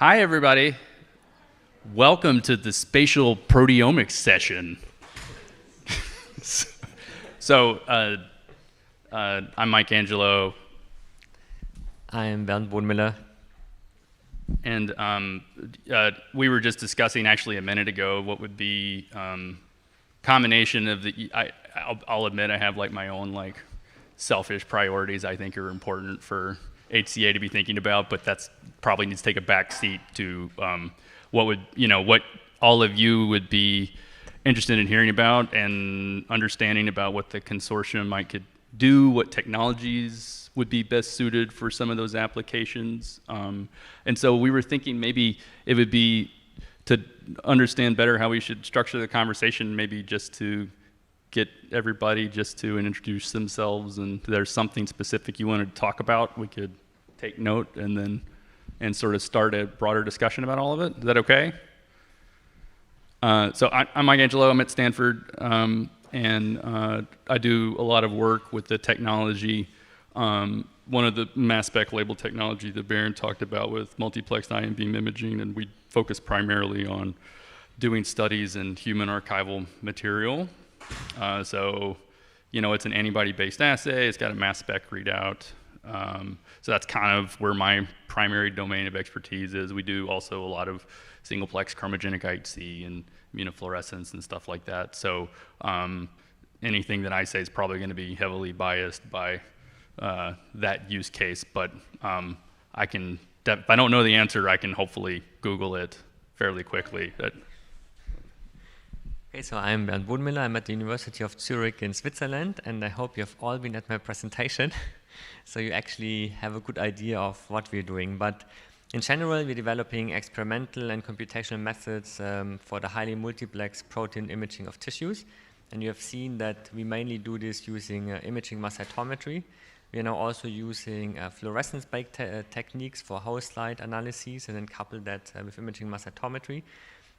Hi, everybody. Welcome to the Spatial Proteomics session. I'm Mike Angelo. I am Bernd Bodenmiller. And we were just discussing actually a minute ago what would be combination of the, I'll admit I have like my own like selfish priorities I think are important for HCA to be thinking about, but that's probably needs to take a back seat to what all of you would be interested in hearing about and understanding about what the consortium could do, what technologies would be best suited for some of those applications. And so we were thinking maybe it would be to understand better how we should structure the conversation, maybe just to get everybody just to introduce themselves, and if there's something specific you want to talk about, we could take note and sort of start a broader discussion about all of it. Is that okay? So I'm Mike Angelo, I'm at Stanford, and I do a lot of work with the technology, one of the mass spec label technology that Bernd talked about with multiplexed ion beam imaging, and we focus primarily on doing studies in human archival material. So it's an antibody-based assay, it's got a mass spec readout. So that's kind of where my primary domain of expertise is. We do also a lot of singleplex chromogenic IHC and immunofluorescence and stuff like that. So anything that I say is probably going to be heavily biased by that use case, but if I don't know the answer, I can hopefully Google it fairly quickly. Okay, so I'm Bernd Bodenmiller. I'm at the University of Zurich in Switzerland, and I hope you have all been at my presentation, so you actually have a good idea of what we're doing. But in general, we're developing experimental and computational methods for the highly multiplex protein imaging of tissues, and you have seen that we mainly do this using imaging mass cytometry. We are now also using fluorescence-based techniques for whole slide analyses, and then couple that with imaging mass cytometry.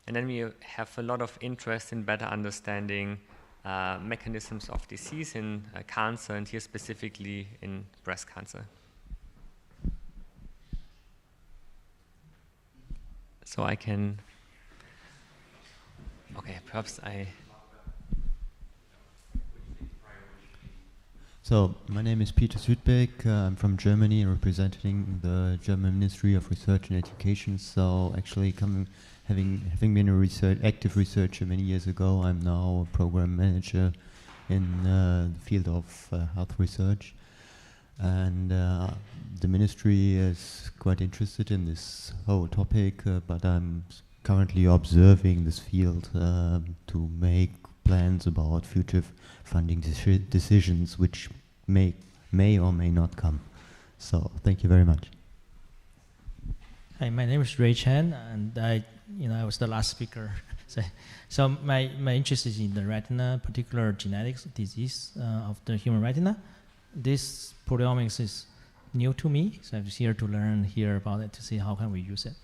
And then we have a lot of interest in better understanding mechanisms of disease in cancer, and here specifically in breast cancer. So I can, okay, perhaps I. So my name is Peter Südbeck. I'm from Germany, representing the German Ministry of Research and Education. So actually having been a active researcher many years ago, I'm now a program manager in the field of health research. And the ministry is quite interested in this whole topic, but I'm currently observing this field to make plans about future funding decisions, which may or may not come. So thank you very much. Hi, my name is Ray Chen, and I was the last speaker. So my interest is in the retina, particular genetics disease of the human retina. This proteomics is new to me, so I'm here to learn here about it to see how can we use it.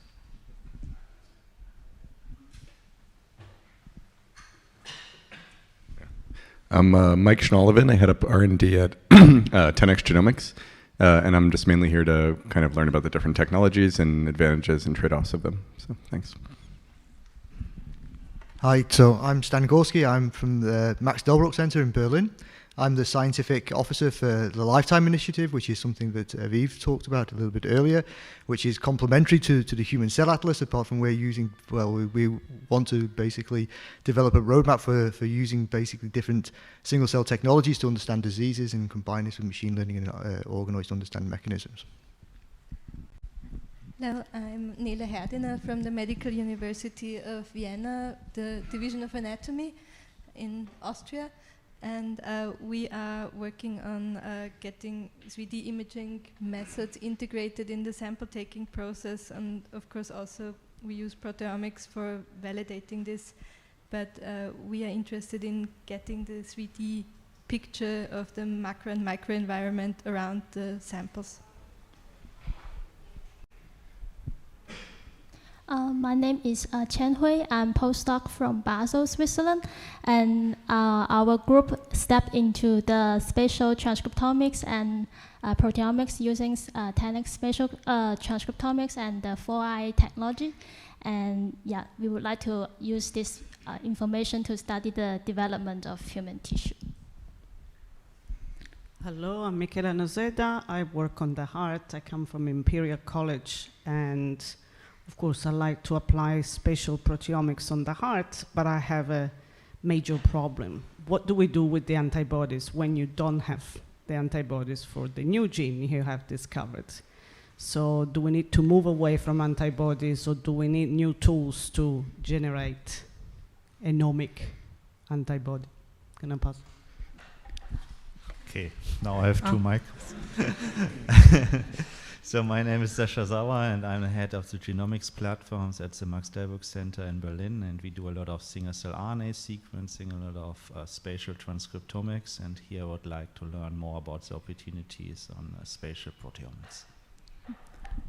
I'm Mike Sullivan. I head up R&D at 10x Genomics, and I'm just mainly here to kind of learn about the different technologies and advantages and trade-offs of them. So thanks. Hi, so I'm Stan Gorsky. I'm from the Max Delbruck Center in Berlin. I'm the scientific officer for the Lifetime Initiative, which is something that Aviv talked about a little bit earlier, which is complementary to the Human Cell Atlas, apart from we want to basically develop a roadmap for using basically different single-cell technologies to understand diseases and combine this with machine learning and organoids to understand mechanisms. Hello, I'm Nele Herdiner from the Medical University of Vienna, the Division of Anatomy in Austria. And we are working on getting 3D imaging methods integrated in the sample taking process, and of course also we use proteomics for validating this, but we are interested in getting the 3D picture of the macro and microenvironment around the samples. My name is Chen Wei. I'm postdoc from Basel, Switzerland, and our group stepped into the spatial transcriptomics and proteomics using 10x spatial transcriptomics and the 4i technology. And yeah, we would like to use this information to study the development of human tissue. Hello, I'm Michela Nozeda. I work on the heart. I come from Imperial College, and of course I like to apply spatial proteomics on the heart, but I have a major problem. What do we do with the antibodies when you don't have the antibodies for the new gene you have discovered? So do we need to move away from antibodies, or do we need new tools to generate a nomic antibody? Can I pass? Okay, now I have two mics. So my name is Sascha Sauer, and I'm the head of the genomics platforms at the DevOps Center in Berlin, and we do a lot of single-cell RNA sequencing, a lot of spatial transcriptomics, and here I would like to learn more about the opportunities on spatial proteomics.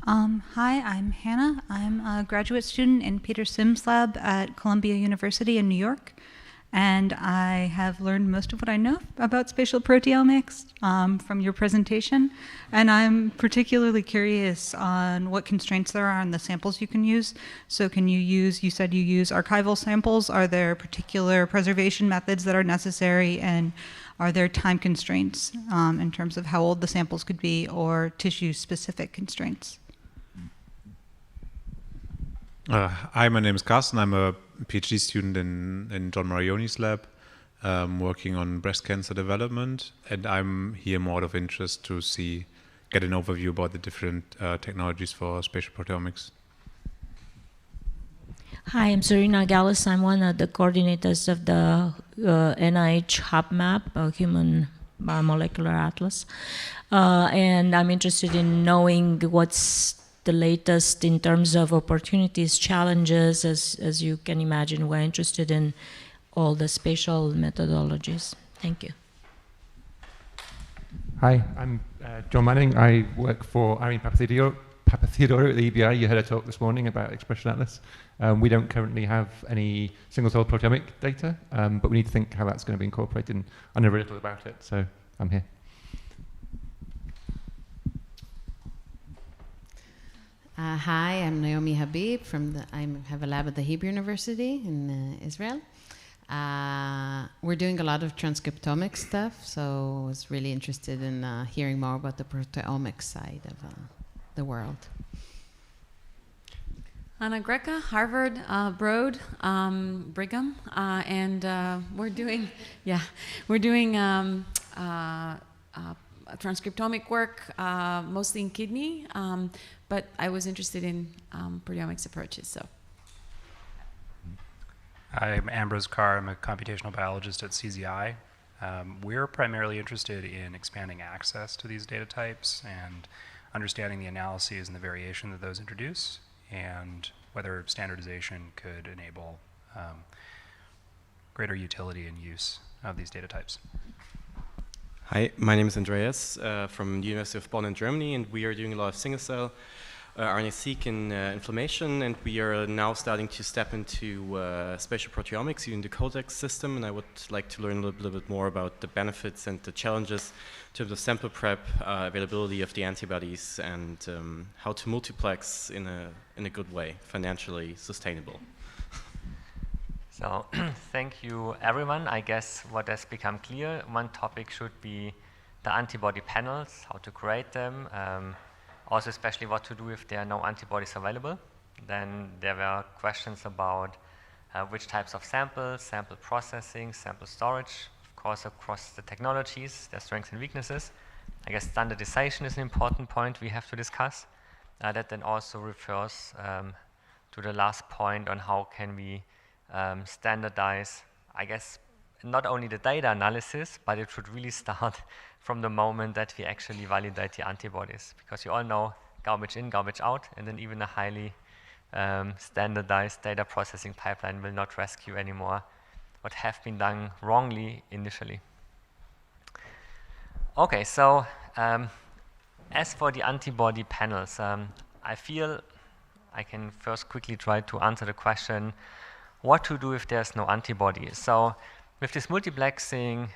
Hi, I'm Hannah. I'm a graduate student in Peter Sims' lab at Columbia University in New York. And I have learned most of what I know about spatial proteomics from your presentation. And I'm particularly curious on what constraints there are on the samples you can use. So can you use, you said you use archival samples. Are there particular preservation methods that are necessary? And are there time constraints in terms of how old the samples could be, or tissue-specific constraints? Hi, my name is Carson. I'm a PhD student in John Marioni's lab, working on breast cancer development, and I'm here more out of interest to get an overview about the different technologies for spatial proteomics. Hi, I'm Serena Nogales. I'm one of the coordinators of the NIH HubMap, Human Biomolecular Atlas, and I'm interested in knowing what's the latest in terms of opportunities, challenges. As you can imagine, we're interested in all the spatial methodologies. Thank you. Hi, I'm John Manning. I work for Irene Papatheodorou at the EBI. You heard a talk this morning about Expression Atlas. We don't currently have any single-cell proteomic data, but we need to think how that's going to be incorporated, and I know very little about it, so I'm here. Hi, I'm Naomi Habib I have a lab at the Hebrew University in Israel. We're doing a lot of transcriptomic stuff, so I was really interested in hearing more about the proteomics side of the world. Anna Greca, Harvard, Broad, Brigham, and we're doing transcriptomic work, mostly in kidney, but I was interested in proteomics approaches. So, I'm Ambrose Carr. I'm a computational biologist at CZI. We're primarily interested in expanding access to these data types and understanding the analyses and the variation that those introduce, and whether standardization could enable greater utility and use of these data types. Hi, my name is Andreas from the University of Bonn in Germany, and we are doing a lot of single-cell RNA-seq in inflammation, and we are now starting to step into spatial proteomics using the CODEX system, and I would like to learn a little bit more about the benefits and the challenges in terms of sample prep, availability of the antibodies, and how to multiplex in a good way, financially sustainable. So thank you, everyone. I guess what has become clear, one topic should be the antibody panels, how to create them, also especially what to do if there are no antibodies available. Then there were questions about which types of samples, sample processing, sample storage, of course across the technologies, their strengths and weaknesses. I guess standardization is an important point we have to discuss. That then also refers to the last point on how can we standardize, I guess, not only the data analysis, but it should really start from the moment that we actually validate the antibodies, because you all know garbage in, garbage out, and then even a highly standardized data processing pipeline will not rescue anymore what have been done wrongly initially. Okay, so as for the antibody panels, I feel I can first quickly try to answer the question, what to do if there's no antibody. So with these multiplexing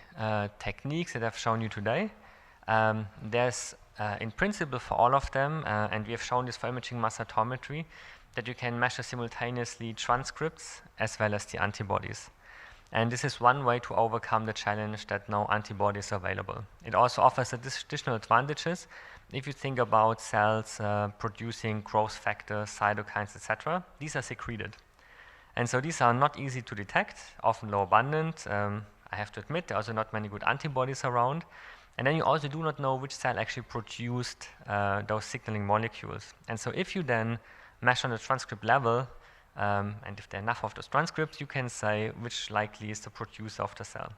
techniques that I've shown you today, there's in principle for all of them, and we have shown this for imaging mass cytometry, that you can measure simultaneously transcripts as well as the antibodies. And this is one way to overcome the challenge that no antibody is available. It also offers additional advantages if you think about cells producing growth factors, cytokines, etc. These are secreted. And so these are not easy to detect, often low abundant. I have to admit, there are also not many good antibodies around. And then you also do not know which cell actually produced those signaling molecules. And so if you then measure on the transcript level, and if there are enough of those transcripts, you can say which likely is the producer of the cell.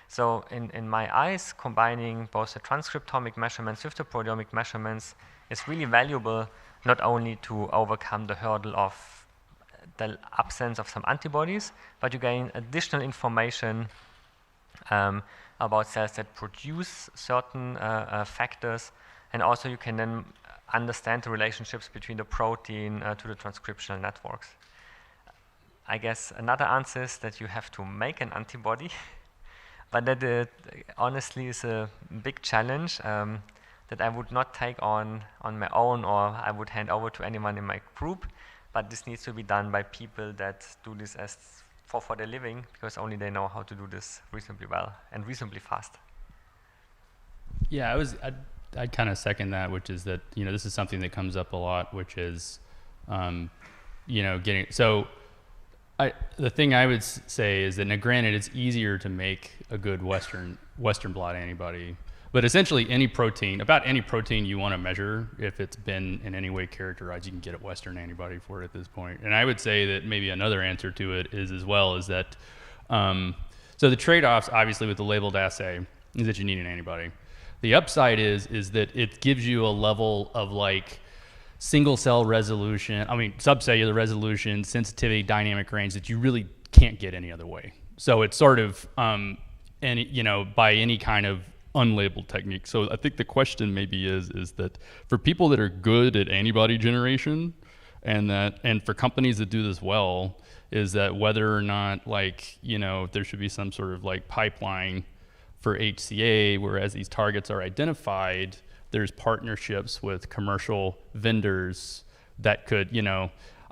So in my eyes, combining both the transcriptomic measurements with the proteomic measurements is really valuable, not only to overcome the hurdle of the absence of some antibodies, but you gain additional information about cells that produce certain factors, and also you can then understand the relationships between the protein to the transcriptional networks. I guess another answer is that you have to make an antibody, but that honestly is a big challenge that I would not take on my own, or I would hand over to anyone in my group, but this needs to be done by people that do this as for their living, because only they know how to do this reasonably well and reasonably fast. Yeah, I'd kind of second that, which is that, you know, this is something that comes up a lot, which is, you know, getting, so the thing I would say is that, now granted, it's easier to make a good Western blot antibody, but essentially about any protein you want to measure, if it's been in any way characterized, you can get a Western antibody for it at this point. And I would say that maybe another answer to it is as well is that, so the trade-offs obviously with the labeled assay is that you need an antibody. The upside is that it gives you a level of like single cell resolution, subcellular resolution, sensitivity, dynamic range that you really can't get any other way. So it's sort of, by any kind of unlabeled technique. So I think the question maybe is that for people that are good at antibody generation, and for companies that do this well, is that whether or not there should be some sort of like pipeline for HCA, whereas these targets are identified, there's partnerships with commercial vendors that could,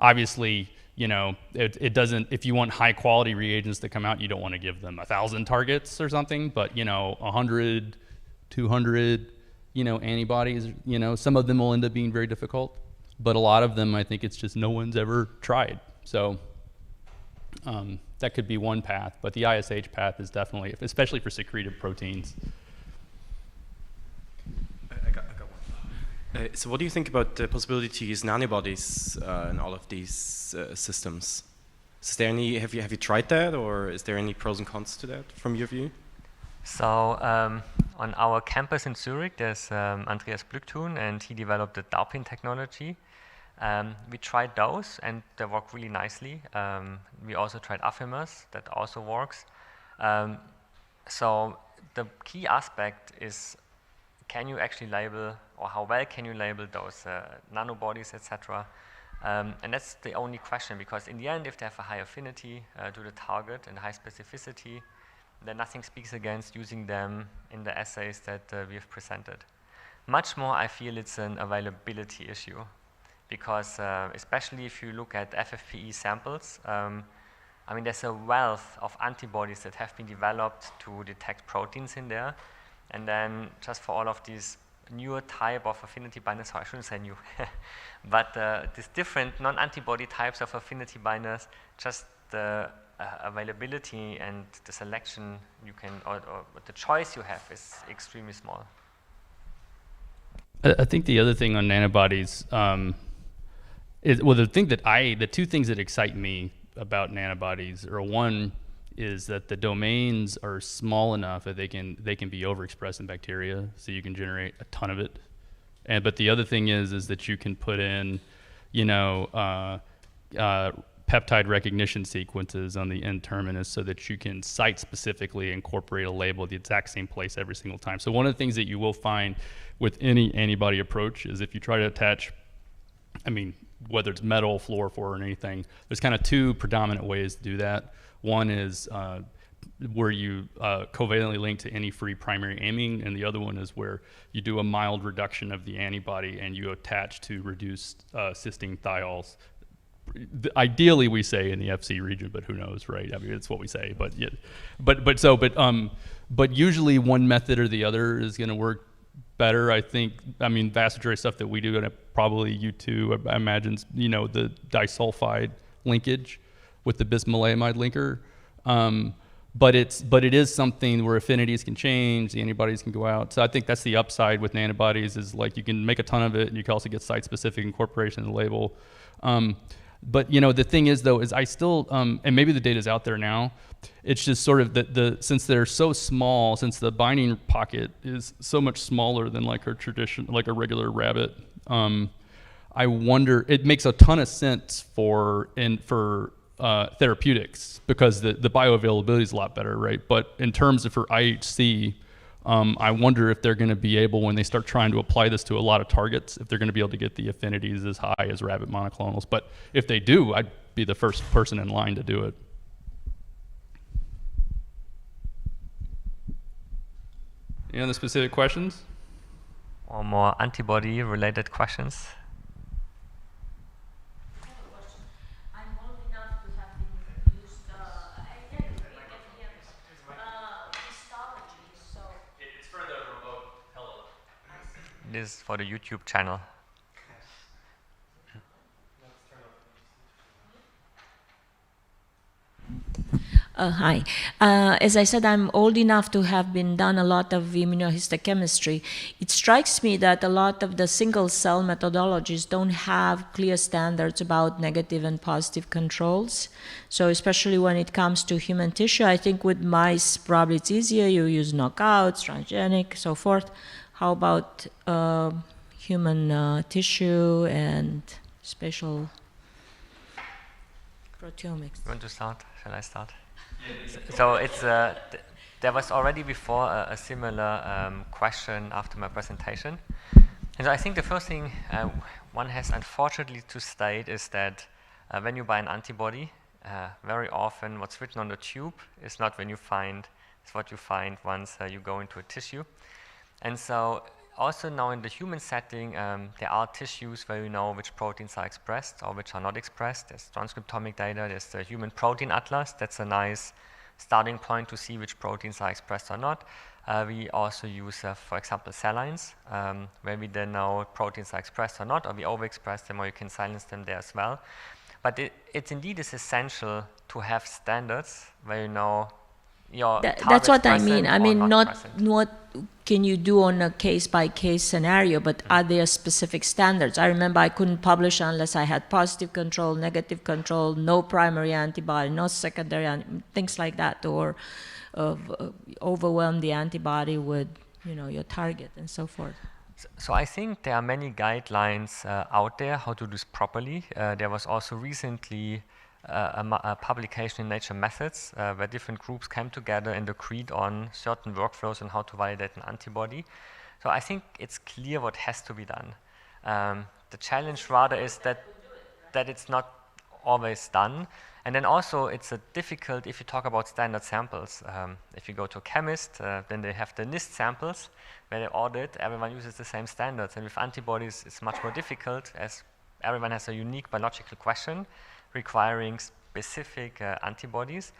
obviously, it doesn't, if you want high quality reagents to come out, you don't want to give them 1,000 targets or something, but 100, 200, antibodies, some of them will end up being very difficult, but a lot of them, I think it's just no one's ever tried. So that could be one path, but the ISH path is definitely, especially for secreted proteins. I got one. So what do you think about the possibility to use nanobodies in all of these systems? Is there any, have you tried that, or is there any pros and cons to that from your view? So on our campus in Zurich, there's Andreas Blückthun, and he developed the DARPin technology. We tried those, and they work really nicely. We also tried Affimus, that also works. So the key aspect is, can you actually label, or how well can you label those nanobodies, etc.? And that's the only question, because in the end, if they have a high affinity to the target and high specificity, then nothing speaks against using them in the assays that we have presented. Much more, I feel it's an availability issue, because especially if you look at FFPE samples, there's a wealth of antibodies that have been developed to detect proteins in there. And then just for all of these newer type of affinity binders, so I shouldn't say new, but these different non-antibody types of affinity binders, just the availability and the selection you can, or the choice you have is extremely small. I think the other thing on nanobodies is, the two things that excite me about nanobodies are, one is that the domains are small enough that they can be overexpressed in bacteria, so you can generate a ton of it. But the other thing is that you can put in, peptide recognition sequences on the N-terminus so that you can site specifically incorporate a label at the exact same place every single time. So one of the things that you will find with any antibody approach is if you try to attach I mean, whether it's metal, fluorophore, or anything, there's kind of two predominant ways to do that. One is where you covalently link to any free primary aiming, and the other one is where you do a mild reduction of the antibody and you attach to reduced cysteine thiols. Ideally, we say in the FC region, but who knows, right? I mean, it's what we say. But yeah, but usually one method or the other is going to work better. I think. I mean, vast majority of stuff that we do, and probably you too, I imagine, you know, the disulfide linkage with the bismaleimide linker. But it is something where affinities can change, the antibodies can go out. So I think that's the upside with antibodies, is like you can make a ton of it, and you can also get site-specific incorporation in the label. But you know, the thing is though, is I still, and maybe the data's out there now, it's just sort of since they're so small, since the binding pocket is so much smaller than like a regular rabbit, I wonder, it makes a ton of sense for therapeutics, because the bioavailability is a lot better, right? But in terms of for IHC, I wonder if they're going to be able, when they start trying to apply this to a lot of targets, if they're going to be able to get the affinities as high as rabbit monoclonals. But if they do, I'd be the first person in line to do it. Any other specific questions? Or more antibody-related questions? This is for the YouTube channel. Hi. As I said, I'm old enough to have done a lot of immunohistochemistry. It strikes me that a lot of the single-cell methodologies don't have clear standards about negative and positive controls. So especially when it comes to human tissue, I think with mice probably it's easier. You use knockouts, transgenic, so forth. How about human tissue and spatial proteomics? You want to start? Shall I start? So it's there was already before a similar question after my presentation, and I think the first thing one has unfortunately to state is that when you buy an antibody, very often what's written on the tube is not when you find, it's what you find once you go into a tissue. And so also now in the human setting, there are tissues where you know which proteins are expressed or which are not expressed. There's transcriptomic data, there's the human protein atlas. That's a nice starting point to see which proteins are expressed or not. We also use, for example, cell lines, where we then know proteins are expressed or not, or we overexpress them, or you can silence them there as well. But it indeed is essential to have standards where you know that's what I mean. I mean, not what can you do on a case-by-case scenario, but are there specific standards? I remember I couldn't publish unless I had positive control, negative control, no primary antibody, no secondary, things like that, or overwhelm the antibody with, you know, your target and so forth. So I think there are many guidelines out there how to do this properly. There was also recently a publication in Nature Methods where different groups came together and agreed on certain workflows on how to validate an antibody. So I think it's clear what has to be done. The challenge rather is that it's not always done. And then also it's difficult if you talk about standard samples. If you go to a chemist, then they have the NIST samples where they audit, everyone uses the same standards. And with antibodies, it's much more difficult as everyone has a unique biological question requiring specific antibodies.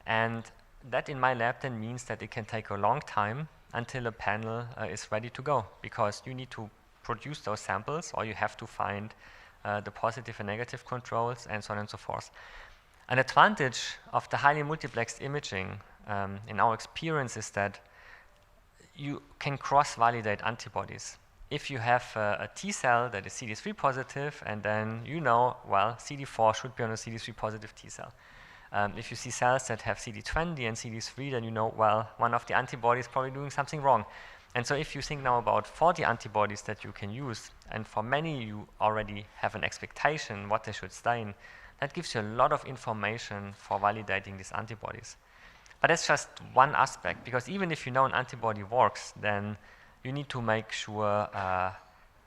And that in my lab then means that it can take a long time until a panel is ready to go, because you need to produce those samples, or you have to find the positive and negative controls, and so on and so forth. An advantage of the highly multiplexed imaging in our experience is that you can cross-validate antibodies. If you have a T cell that is CD3 positive, and then you know, well, CD4 should be on a CD3 positive T cell. If you see cells that have CD20 and CD3, then you know, well, one of the antibodies is probably doing something wrong. And so if you think now about 40 antibodies that you can use, and for many you already have an expectation what they should stain, that gives you a lot of information for validating these antibodies. But that's just one aspect, because even if you know an antibody works, then you need to make sure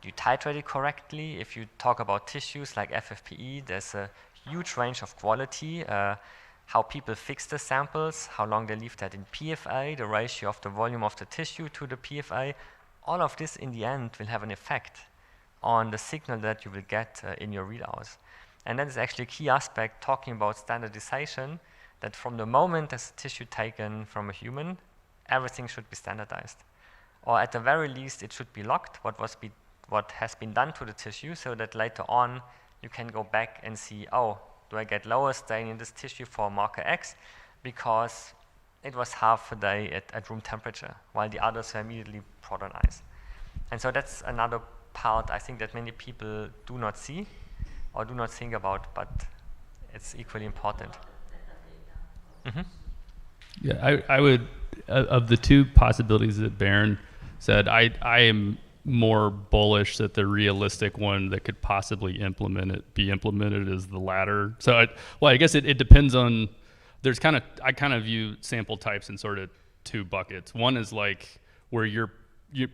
Do you titrate it correctly? If you talk about tissues like FFPE, there's a huge range of quality. How people fix the samples, how long they leave that in PFA, the ratio of the volume of the tissue to the PFA, all of this in the end will have an effect on the signal that you will get in your readouts. And that is actually a key aspect talking about standardization, that from the moment there's a tissue taken from a human, everything should be standardized. Or at the very least, it should be logged, what has been done to the tissue, so that later on you can go back and see, oh, do I get lower stain in this tissue for marker X because it was half a day at room temperature, while the others were immediately brought on ice. And so that's another part I think that many people do not see or do not think about, but it's equally important. Mm-hmm. Yeah, I would, of the two possibilities that Bernd said, I am more bullish that the realistic one that could possibly be implemented is the latter. So, I guess it depends on, I kind of view sample types in sort of two buckets. One is like where you're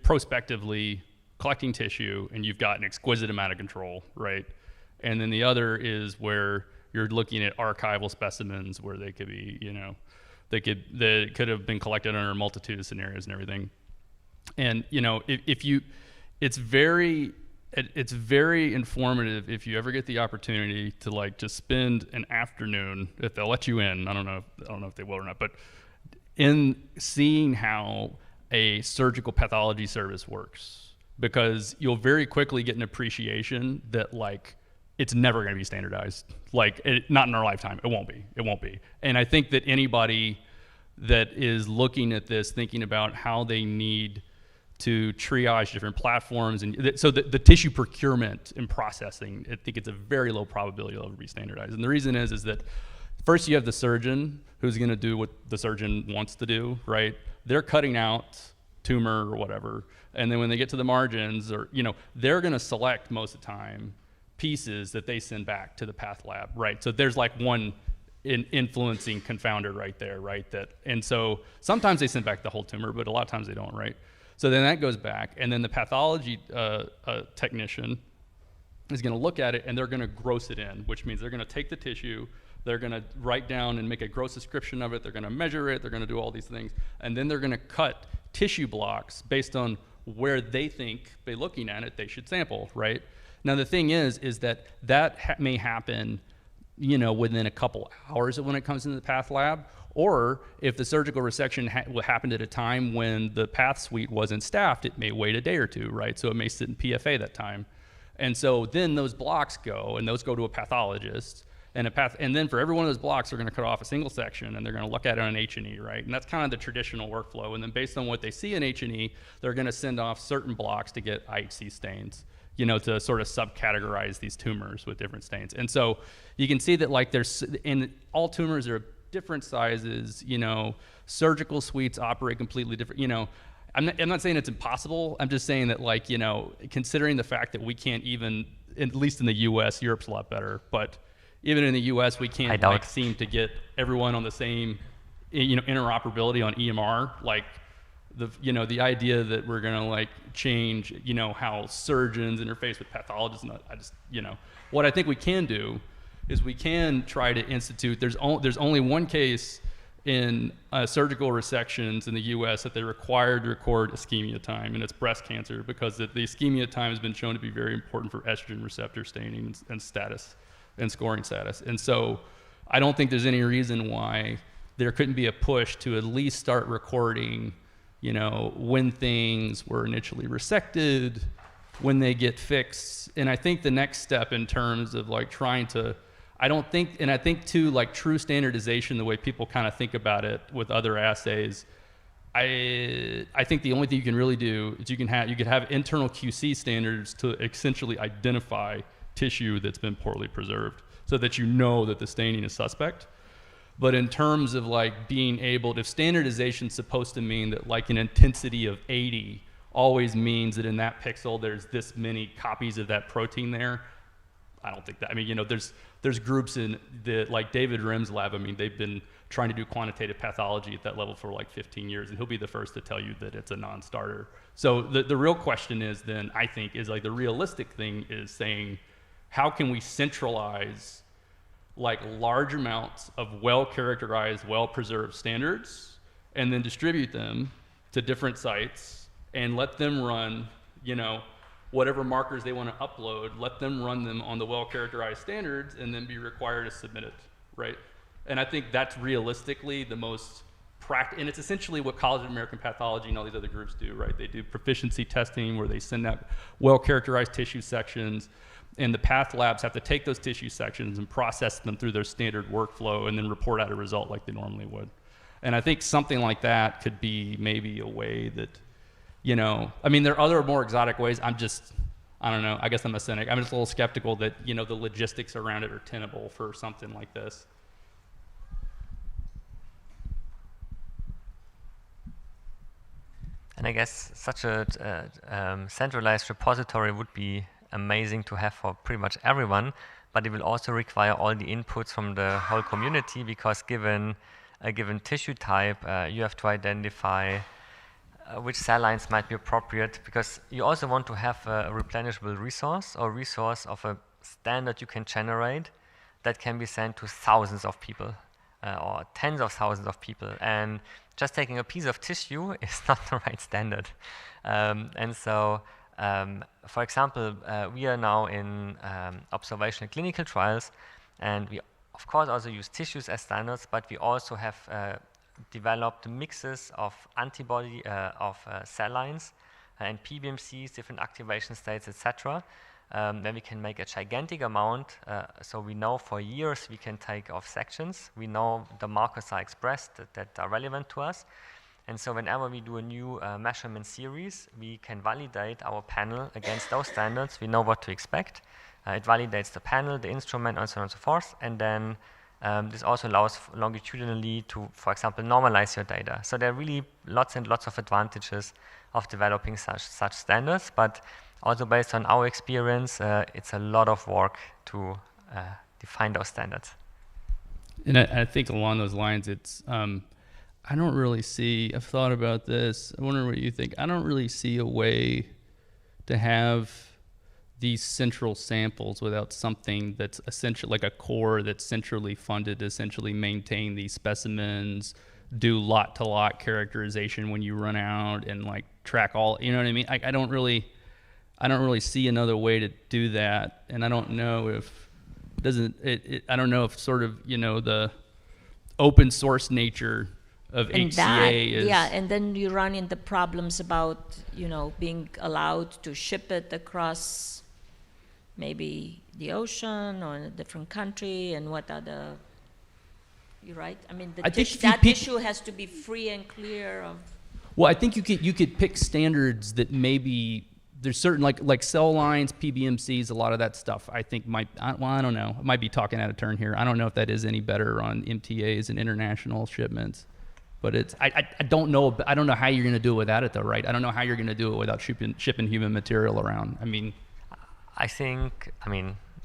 prospectively collecting tissue and you've got an exquisite amount of control, right? And then the other is where you're looking at archival specimens where they could be, they could have been collected under a multitude of scenarios and everything. And it's very informative if you ever get the opportunity to like just spend an afternoon, if they'll let you in. I don't know if they will or not, but in seeing how a surgical pathology service works, because you'll very quickly get an appreciation that like it's never going to be standardized. Like not in our lifetime, it won't be. And I think that anybody that is looking at this, thinking about how they need to triage different platforms, and so the tissue procurement and processing, I think it's a very low probability it'll ever be standardized. And the reason is that first you have the surgeon who's going to do what the surgeon wants to do, right? They're cutting out tumor or whatever, and then when they get to the margins, or they're going to select most of the time pieces that they send back to the path lab, right? So there's like one influencing confounder right there, right? And so sometimes they send back the whole tumor, but a lot of times they don't, right? So then that goes back, and then the pathology technician is going to look at it, and they're going to gross it in, which means they're going to take the tissue, they're going to write down and make a gross description of it, they're going to measure it, they're going to do all these things, and then they're going to cut tissue blocks based on where they think, by looking at it, they should sample, right? Now the thing is that may happen, within a couple hours when it comes into the path lab, or if the surgical resection happened at a time when the path suite wasn't staffed, it may wait a day or two, right? So it may sit in PFA that time. And so then those blocks go, and those go to a pathologist, and then for every one of those blocks, they're going to cut off a single section, and they're going to look at it on H&E, right? And that's kind of the traditional workflow. And then based on what they see in H&E, they're going to send off certain blocks to get IHC stains, to sort of subcategorize these tumors with different stains. And so you can see that like and all tumors are different sizes, surgical suites operate completely different, I'm not saying it's impossible. I'm just saying that like, considering the fact that we can't even, at least in the US, Europe's a lot better, but even in the US, we can't like seem to get everyone on the same, interoperability on EMR. Like the idea that we're going to like change, how surgeons interface with pathologists. What I think we can do is we can try to institute, there's only one case in surgical resections in the US that they're required to record ischemia time, and it's breast cancer, because the ischemia time has been shown to be very important for estrogen receptor staining and status and scoring status. And so I don't think there's any reason why there couldn't be a push to at least start recording, when things were initially resected, when they get fixed. And I think the next step in terms of like trying to, I think too, like true standardization, the way people kind of think about it with other assays, I think the only thing you can really do is you could have internal QC standards to essentially identify tissue that's been poorly preserved, so that that the staining is suspect. But in terms of like being able to, if standardization is supposed to mean that like an intensity of 80 always means that in that pixel there's this many copies of that protein there, I don't think that. I mean, there's groups in like David Rim's lab. I mean, they've been trying to do quantitative pathology at that level for like 15 years, and he'll be the first to tell you that it's a non-starter. So the real question is then, I think, is like the realistic thing is saying, how can we centralize like large amounts of well-characterized, well-preserved standards and then distribute them to different sites and let them run, you know, whatever markers they want to upload, let them run them on the well-characterized standards and then be required to submit it, right? And I think that's realistically the most practical, and it's essentially what College of American Pathology and all these other groups do, right? They do proficiency testing where they send out well-characterized tissue sections, and the path labs have to take those tissue sections and process them through their standard workflow and then report out a result like they normally would. And I think something like that could be maybe a way that, you know, I mean, there are other more exotic ways. I don't know, I guess I'm a cynic. I'm just a little skeptical that, you know, the logistics around it are tenable for something like this. And I guess such a centralized repository would be amazing to have for pretty much everyone, but it will also require all the inputs from the whole community, because given a given tissue type, you have to identify which cell lines might be appropriate, because you also want to have a replenishable resource or resource of a standard you can generate that can be sent to thousands of people or tens of thousands of people. And just taking a piece of tissue is not the right standard. And so, for example, we are now in observational clinical trials, and we of course also use tissues as standards, but we also have developed mixes of antibody cell lines and PBMCs, different activation states, etc. Then we can make a gigantic amount, so we know for years we can take off sections. We know the markers are expressed that are relevant to us. And so whenever we do a new measurement series, we can validate our panel against those standards. We know what to expect. It validates the panel, the instrument, and so on and so forth. And then this also allows longitudinally to, for example, normalize your data. So there are really lots and lots of advantages of developing such standards. But also based on our experience, it's a lot of work to define those standards. And I think along those lines, it's, I don't really see, I've thought about this, I wonder what you think. I don't really see a way to have these central samples without something that's essentially like a core that's centrally funded to essentially maintain these specimens, do lot-to-lot characterization when you run out, and like track all, you know what I mean? I don't really see another way to do that, and I don't know if I don't know if sort of, you know, the open source nature of and HCA that, is. Yeah, and then you run into problems about, you know, being allowed to ship it across maybe the ocean or in a different country, and what other, you're right? I mean, that tissue has to be free and clear of. Well, I think you could pick standards that maybe there's certain like cell lines, PBMCs, a lot of that stuff I think might, well, I don't know, I might be talking out of turn here. I don't know if that is any better on MTAs and international shipments, but it's, I don't know how you're going to do it without it though, right? I don't know how you're going to do it without shipping human material around. I mean,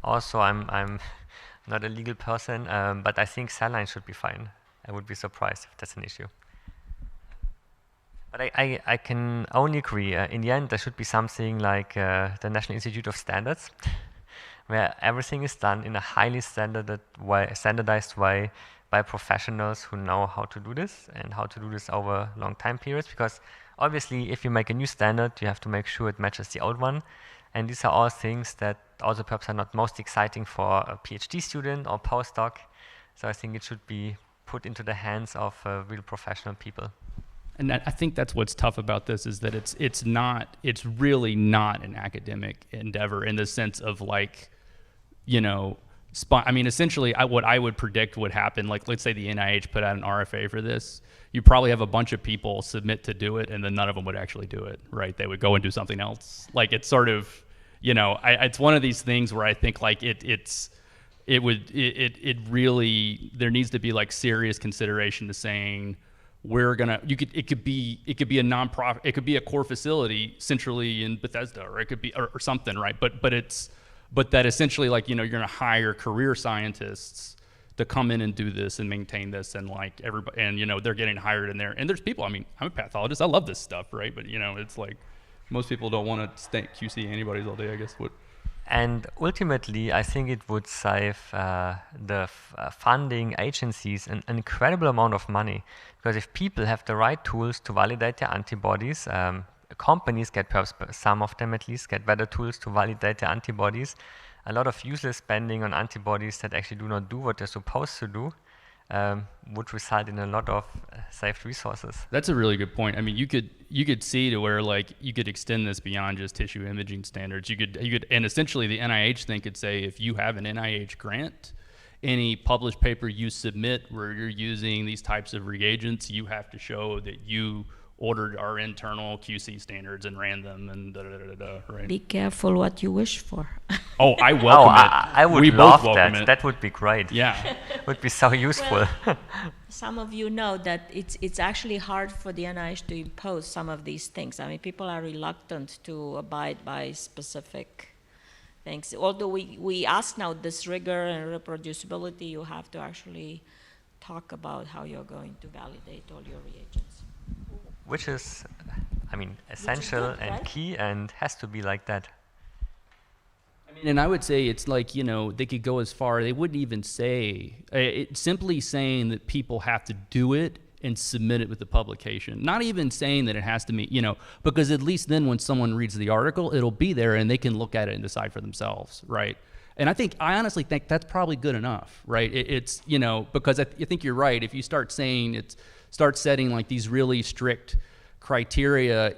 also I'm not a legal person, but I think cell lines should be fine. I would be surprised if that's an issue. But I can only agree, in the end there should be something like the National Institute of Standards, where everything is done in a highly standardized way by professionals who know how to do this and how to do this over long time periods. Because obviously if you make a new standard, you have to make sure it matches the old one. And these are all things that also perhaps are not most exciting for a PhD student or postdoc. So I think it should be put into the hands of real professional people. And I think that's what's tough about this, is that it's really not an academic endeavor in the sense of like, you know, essentially what I would predict would happen, like let's say the NIH put out an RFA for this, you probably have a bunch of people submit to do it and then none of them would actually do it, right? They would go and do something else. Like it's sort of, you know, it's one of these things where I think like it really, there needs to be like serious consideration to saying, it could be a nonprofit, it could be a core facility centrally in Bethesda, or it could be or something, right? But that essentially, like, you know, you're going to hire career scientists to come in and do this and maintain this, and like everybody, and you know, they're getting hired in there. And there's people, I mean, I'm a pathologist, I love this stuff, right? But you know, it's like most people don't want to stay QC antibodies all day, I guess. And ultimately, I think it would save the funding agencies an incredible amount of money, because if people have the right tools to validate their antibodies, companies get, perhaps some of them at least, get better tools to validate their antibodies. A lot of useless spending on antibodies that actually do not do what they're supposed to do would result in a lot of saved resources. That's a really good point. I mean, you could see to where like you could extend this beyond just tissue imaging standards. You could, and essentially the NIH thing could say, if you have an NIH grant, any published paper you submit where you're using these types of reagents, you have to show that you ordered our internal QC standards and ran them and right? Be careful what you wish for. Oh, I welcome it. I would love that. That would be great. Yeah. Would be so useful. Well, some of you know that it's actually hard for the NIH to impose some of these things. I mean, people are reluctant to abide by specific things. Although we ask now this rigor and reproducibility, you have to actually talk about how you're going to validate all your reagents. Which is, I mean, essential good, and right? Key, and has to be like that. I mean, and I would say it's like, you know, they could go as far, they wouldn't even say, simply saying that people have to do it and submit it with the publication. Not even saying that it has to meet, you know, because at least then when someone reads the article, it'll be there and they can look at it and decide for themselves, right? And I honestly think that's probably good enough, right? It's, you know, because I think you're right. If you start saying start setting like these really strict criteria,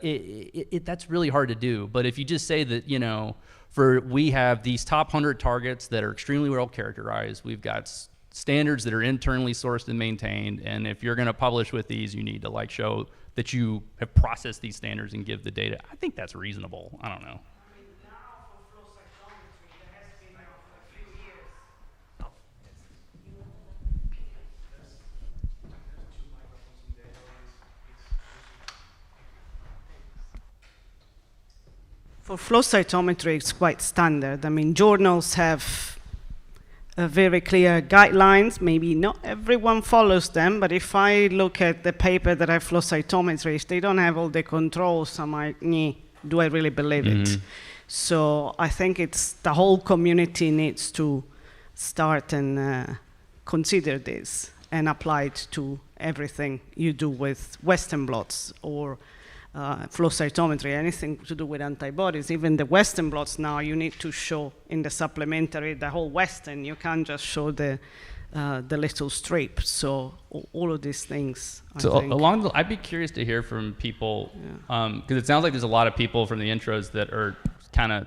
that's really hard to do. But if you just say that, you know, we have these top 100 targets that are extremely well characterized, we've got standards that are internally sourced and maintained, and if you're going to publish with these, you need to like show that you have processed these standards and give the data. I think that's reasonable. I don't know. For flow cytometry, it's quite standard. I mean, journals have very clear guidelines. Maybe not everyone follows them, but if I look at the paper that have flow cytometry, if they don't have all the controls, I'm like, do I really believe it? So I think it's the whole community needs to start and consider this and apply it to everything you do with Western blots or flow cytometry, anything to do with antibodies. Even the Western blots now, you need to show in the supplementary the whole Western. You can't just show the little strip. So all of these things. So I'd be curious to hear from people, because it sounds like there's a lot of people from the intros that are kind of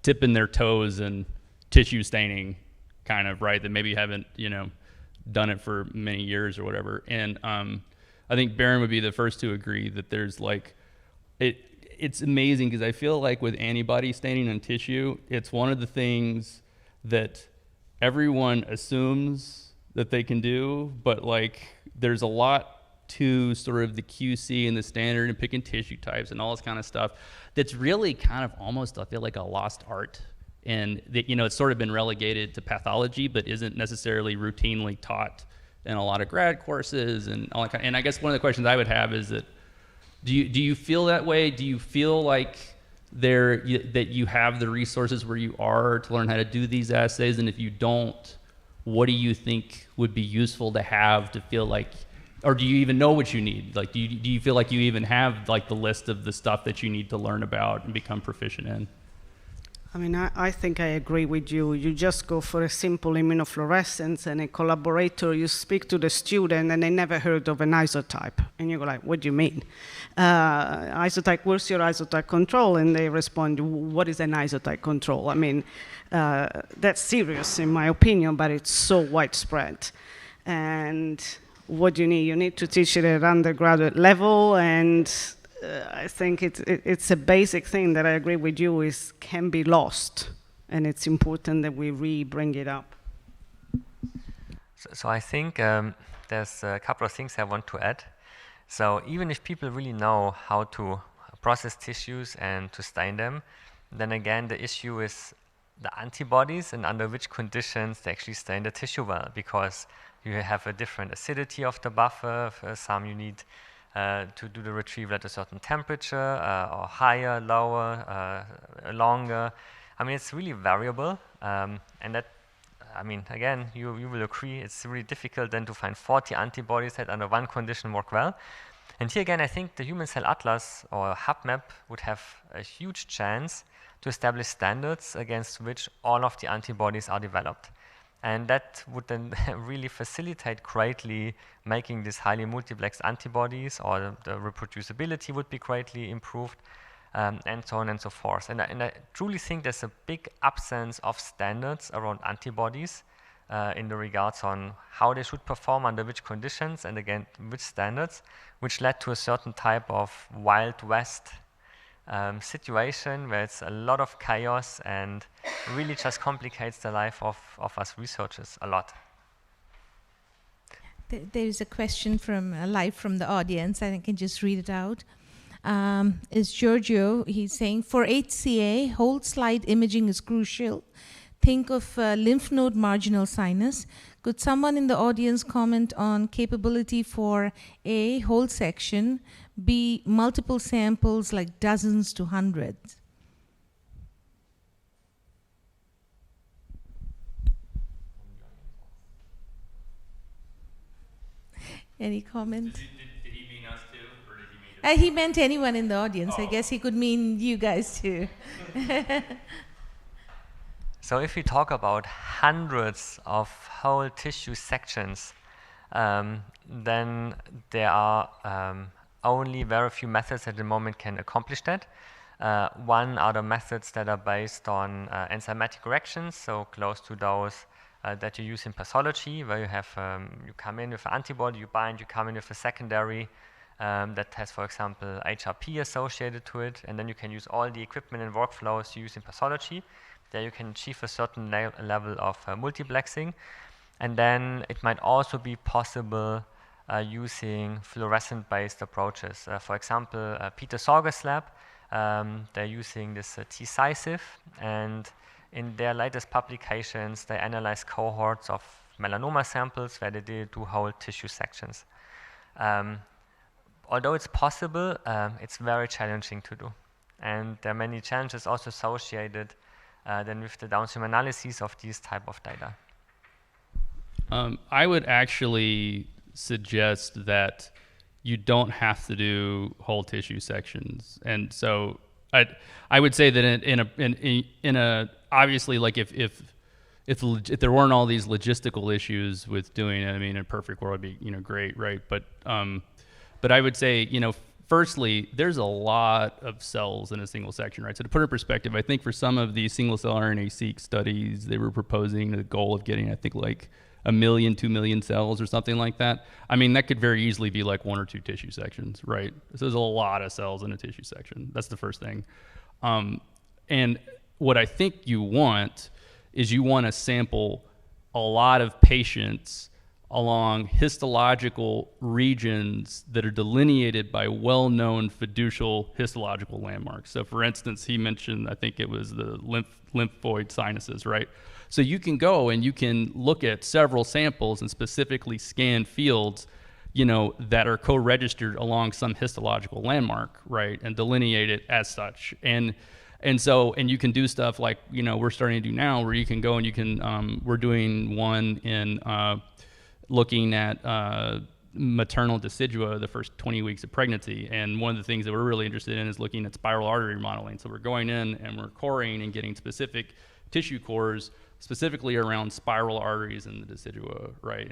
tipping their toes in tissue staining, kind of, right? That maybe haven't, you know, done it for many years or whatever. And I think Bernd would be the first to agree that there's like, it's amazing because I feel like with antibody staining on tissue, it's one of the things that everyone assumes that they can do, but like there's a lot to sort of the QC and the standard and picking tissue types and all this kind of stuff that's really kind of almost, I feel like, a lost art. And that, you know, it's sort of been relegated to pathology, but isn't necessarily routinely taught in a lot of grad courses and all that kind of, and I guess one of the questions I would have is that, do you feel that way? Do you feel like that you have the resources where you are to learn how to do these assays? And if you don't, what do you think would be useful to have to feel like, or do you even know what you need? Like, do you feel like you even have like the list of the stuff that you need to learn about and become proficient in? I mean, I think I agree with you. You just go for a simple immunofluorescence and a collaborator, you speak to the student and they never heard of an isotype. And you go like, what do you mean? Isotype, where's your isotype control? And they respond, what is an isotype control? I mean, that's serious in my opinion, but it's so widespread. And what do you need? You need to teach it at undergraduate level, and I think it's a basic thing that I agree with you can be lost, and it's important that we bring it up. So I think there's a couple of things I want to add. So even if people really know how to process tissues and to stain them, then again the issue is the antibodies and under which conditions they actually stay in the tissue well, because you have a different acidity of the buffer. For some you need to do the retrieval at a certain temperature, or higher, lower, longer. I mean, it's really variable, and that, I mean, again, you will agree, it's really difficult then to find 40 antibodies that under one condition work well. And here again, I think the Human Cell Atlas or HubMap would have a huge chance to establish standards against which all of the antibodies are developed. And that would then really facilitate greatly making these highly multiplexed antibodies, or the reproducibility would be greatly improved, and so on and so forth. And I truly think there's a big absence of standards around antibodies in the regards on how they should perform under which conditions and again which standards, which led to a certain type of Wild West situation where it's a lot of chaos and really just complicates the life of us researchers a lot. There is a question from live from the audience. I can just read it out. Is Giorgio, he's saying, for HCA, whole slide imaging is crucial. Think of lymph node marginal sinus. Could someone in the audience comment on capability for A, whole section, B, multiple samples like dozens to hundreds? Any comment? Did he mean us too, or did he mean? He meant anyone in the audience. I guess he could mean you guys too. So if we talk about hundreds of whole tissue sections, then there are only very few methods at the moment can accomplish that. One are the methods that are based on enzymatic reactions, so close to those that you use in pathology, where you have you come in with an antibody, you bind, you come in with a secondary that has, for example, HRP associated to it, and then you can use all the equipment and workflows you use in pathology. There you can achieve a certain level of multiplexing, and then it might also be possible using fluorescent-based approaches. For example, Peter Sorger's lab, they're using this T-Cisiv, and in their latest publications, they analyze cohorts of melanoma samples where they did do whole tissue sections. Although it's possible, it's very challenging to do. And there are many challenges also associated then with the downstream analysis of these type of data. I would actually suggest that you don't have to do whole tissue sections, and so I would say that in a obviously, like if there weren't all these logistical issues with doing it, I mean, in a perfect world would be great, right? But I would say firstly, there's a lot of cells in a single section, right? So to put it in perspective, I think for some of these single-cell RNA-seq studies, they were proposing the goal of getting, I think, like 1 million, 2 million cells or something like that. I mean, that could very easily be like 1 or 2 tissue sections, right? So there's a lot of cells in a tissue section. That's the first thing. And what I think you want is you want to sample a lot of patients along histological regions that are delineated by well-known fiducial histological landmarks. So for instance, he mentioned, I think it was the lymphoid sinuses, right? So you can go and you can look at several samples and specifically scan fields, that are co-registered along some histological landmark, right? And delineate it as such. And you can do stuff like, we're starting to do now, where you can go and you can, we're doing one in, looking at maternal decidua the first 20 weeks of pregnancy. And one of the things that we're really interested in is looking at spiral artery remodeling. So we're going in and we're coring and getting specific tissue cores specifically around spiral arteries in the decidua, right?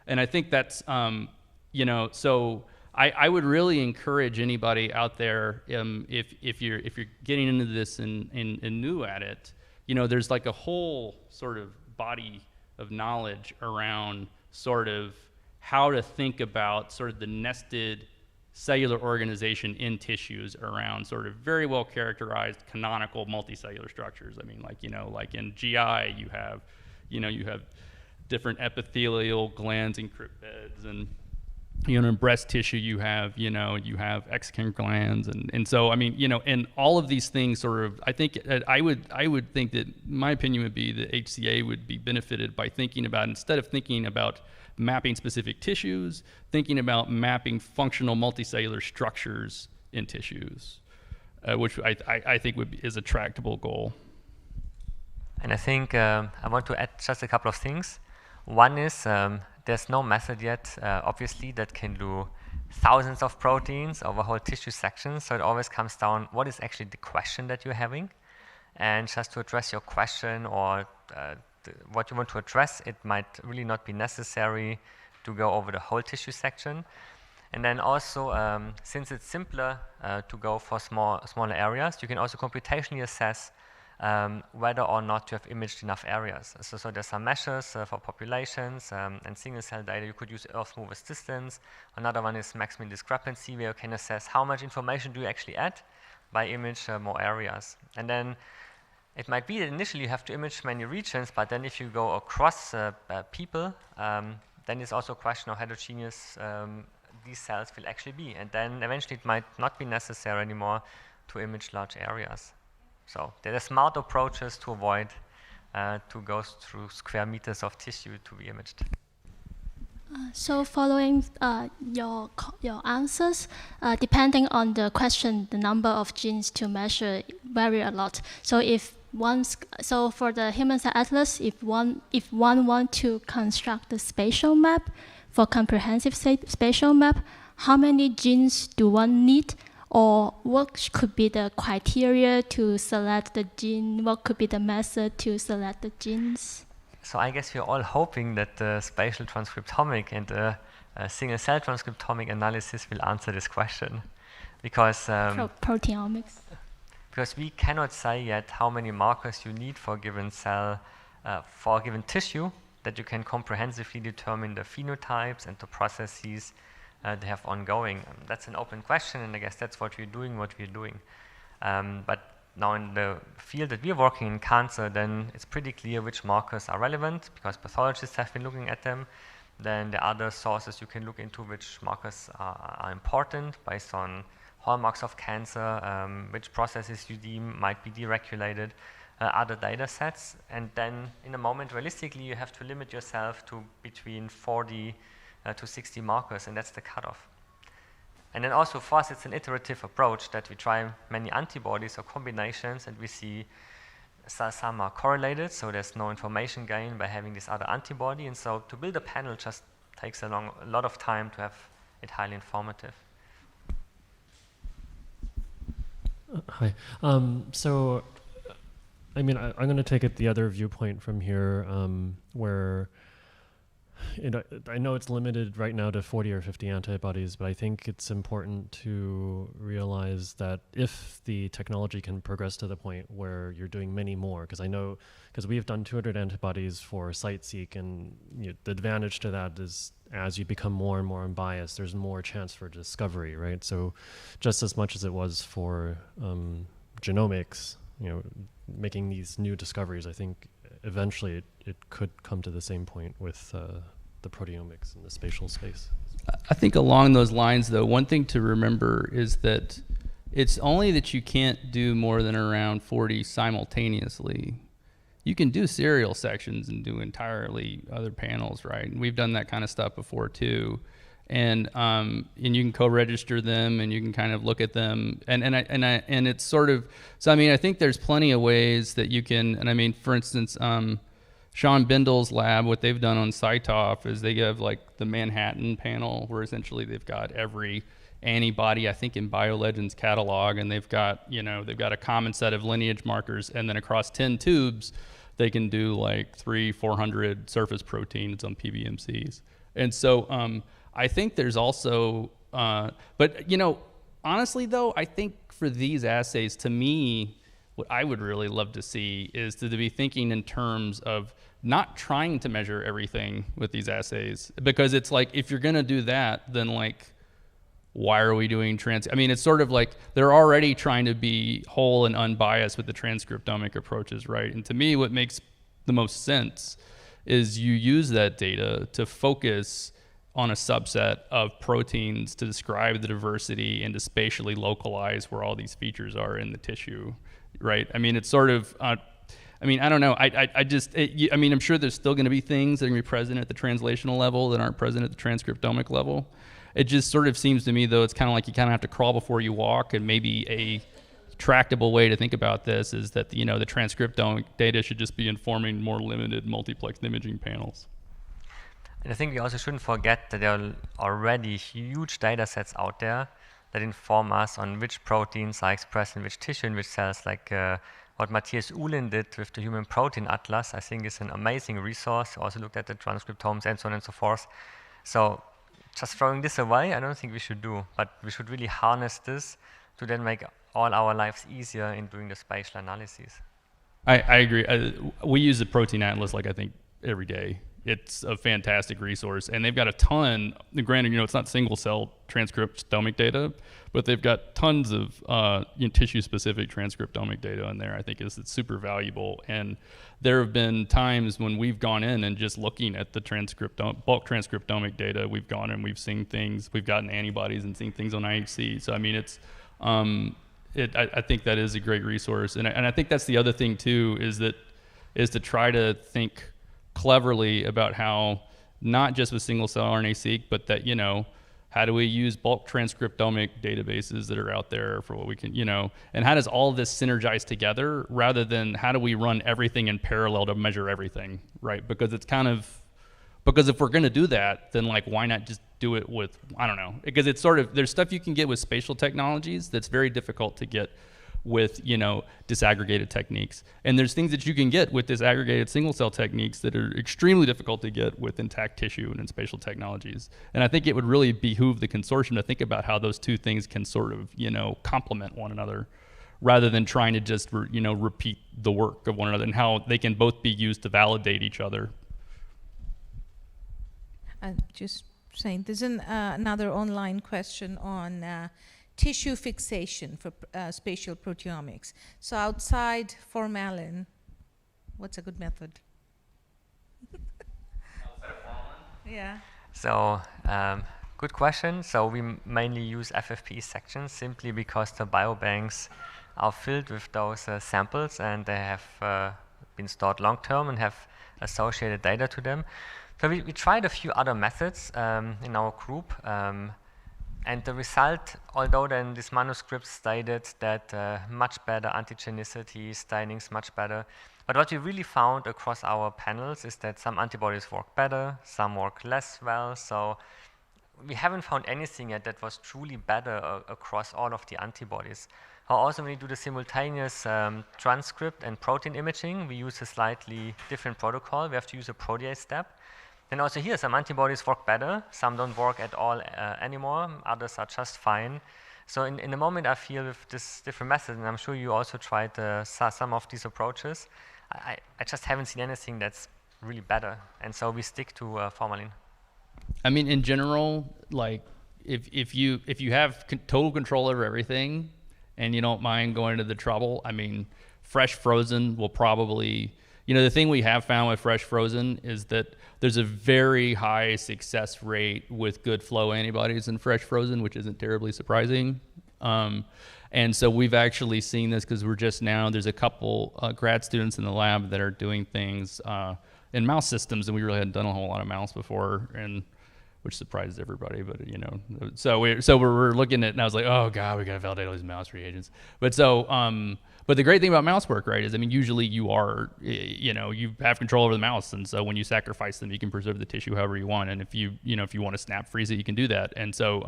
And I think that's, so I would really encourage anybody out there, if you're getting into this and new at it, there's like a whole sort of body of knowledge around sort of how to think about sort of the nested cellular organization in tissues around sort of very well characterized canonical multicellular structures. I mean, like in GI, you have different epithelial glands and crypt beds, and in breast tissue you have exocrine glands, and so I mean, and all of these things sort of, I think I would think that my opinion would be that HCA would be benefited by thinking about, instead of thinking about mapping specific tissues, thinking about mapping functional multicellular structures in tissues, which I think is a tractable goal. And I think I want to add just a couple of things. One is there's no method yet, obviously, that can do thousands of proteins over whole tissue sections. So it always comes down, what is actually the question that you're having? And just to address your question or what you want to address, it might really not be necessary to go over the whole tissue section. And then also, since it's simpler to go for smaller areas, you can also computationally assess whether or not you have imaged enough areas. So there's some measures for populations and single cell data. You could use Earth smoothest distance. Another one is maximum discrepancy, where you can assess how much information do you actually add by image more areas. And then it might be that initially you have to image many regions, but then if you go across people, then it's also a question of how heterogeneous these cells will actually be. And then eventually it might not be necessary anymore to image large areas. So there are smart approaches to avoid to go through square meters of tissue to be imaged. So following your answers, depending on the question, the number of genes to measure vary a lot. So so for the human cell atlas, if one want to construct the spatial map for comprehensive spatial map, how many genes do one need? Or what could be the criteria to select the gene? What could be the method to select the genes? So I guess we're all hoping that the spatial transcriptomic and the single cell transcriptomic analysis will answer this question, because proteomics. Because we cannot say yet how many markers you need for a given cell, for a given tissue, that you can comprehensively determine the phenotypes and the processes they have ongoing. That's an open question, and I guess that's what we're doing. But now in the field that we're working in cancer, then it's pretty clear which markers are relevant, because pathologists have been looking at them. Then the other sources you can look into which markers are important based on hallmarks of cancer, which processes you deem might be deregulated, other data sets. And then in a moment, realistically, you have to limit yourself to between 40 to 60 markers, and that's the cutoff. And then also for us, it's an iterative approach that we try many antibodies or combinations, and we see some are correlated, so there's no information gain by having this other antibody. And so to build a panel just takes a lot of time to have it highly informative. Hi. So, I mean, I'm going to take it the other viewpoint from here, where I know it's limited right now to 40 or 50 antibodies, but I think it's important to realize that if the technology can progress to the point where you're doing many more, because we have done 200 antibodies for CiteSeq, and the advantage to that is as you become more and more unbiased, there's more chance for discovery, right? So just as much as it was for genomics, making these new discoveries, I think eventually it could come to the same point with the proteomics in the spatial space. I think along those lines, though, one thing to remember is that it's only that you can't do more than around 40 simultaneously. You can do serial sections and do entirely other panels, right? And we've done that kind of stuff before too. And you can co-register them, and you can kind of look at them, and it's sort of, so I mean, I think there's plenty of ways that you can, and I mean, for instance, Sean Bindle's lab, what they've done on CyTOF is they have like the Manhattan panel, where essentially they've got every antibody, I think, in BioLegend's catalog, and they've got a common set of lineage markers, and then across 10 tubes, they can do like 300-400 surface proteins on PBMCs. And so I think there's also, but honestly though, I think for these assays, to me, what I would really love to see is to be thinking in terms of not trying to measure everything with these assays, because it's like, if you're gonna do that, then like, why are we doing I mean, it's sort of like they're already trying to be whole and unbiased with the transcriptomic approaches, right? And to me, what makes the most sense is you use that data to focus on a subset of proteins to describe the diversity and to spatially localize where all these features are in the tissue, right? I mean, it's sort of, I mean, I don't know. I mean, I'm sure there's still going to be things that are going to be present at the translational level that aren't present at the transcriptomic level. It just sort of seems to me, though, it's kind of like you kind of have to crawl before you walk, and maybe a tractable way to think about this is that, the transcriptomic data should just be informing more limited multiplexed imaging panels. And I think we also shouldn't forget that there are already huge data sets out there that inform us on which proteins are expressed in which tissue and which cells, like what Matthias Uhlin did with the Human Protein Atlas, I think is an amazing resource. He also looked at the transcriptomes and so on and so forth. So just throwing this away, I don't think we should do, but we should really harness this to then make all our lives easier in doing the spatial analysis. I agree. We use the Protein Atlas, like, I think every day. It's a fantastic resource, and they've got a ton. Granted, it's not single-cell transcriptomic data, but they've got tons of tissue-specific transcriptomic data in there. I think it's super valuable, and there have been times when we've gone in and just looking at the bulk transcriptomic data, we've gone and we've seen things, we've gotten antibodies and seen things on IHC. So I mean, it's I think that is a great resource, and I think that's the other thing too, is to try to think cleverly about how, not just with single-cell RNA-seq, but that, how do we use bulk transcriptomic databases that are out there for what we can, and how does all this synergize together rather than how do we run everything in parallel to measure everything, right? Because it's because if we're going to do that, then like, why not just do it with, I don't know, because it's sort of, there's stuff you can get with spatial technologies that's very difficult to get with disaggregated techniques, and there's things that you can get with disaggregated single cell techniques that are extremely difficult to get with intact tissue and in spatial technologies. And I think it would really behoove the consortium to think about how those two things can sort of complement one another, rather than trying to just repeat the work of one another, and how they can both be used to validate each other. Just saying, there's another online question on tissue fixation for spatial proteomics. So outside formalin, what's a good method? Outside of formalin? Yeah. So good question. So we mainly use FFPE sections simply because the biobanks are filled with those samples, and they have been stored long term and have associated data to them. So we tried a few other methods in our group. And the result, although then this manuscript stated that much better antigenicity, staining much better, but what we really found across our panels is that some antibodies work better, some work less well. So we haven't found anything yet that was truly better across all of the antibodies. Also, when we do the simultaneous transcript and protein imaging, we use a slightly different protocol. We have to use a protease step. And also here, some antibodies work better, some don't work at all anymore, others are just fine. So in the moment, I feel with this different method, and I'm sure you also tried some of these approaches, I just haven't seen anything that's really better. And so we stick to formalin. I mean, in general, like if you have total control over everything and you don't mind going to the trouble, I mean, fresh frozen will probably, the thing we have found with fresh frozen is that there's a very high success rate with good flow antibodies in fresh frozen, which isn't terribly surprising. And so we've actually seen this because there's a couple grad students in the lab that are doing things in mouse systems, and we really hadn't done a whole lot of mouse before, and which surprised everybody, but so we're looking at, and I was like, oh God, we gotta validate all these mouse reagents. But the great thing about mouse work, right, is usually you have control over the mouse, and so when you sacrifice them, you can preserve the tissue however you want, and if you want to snap freeze it, you can do that. And so,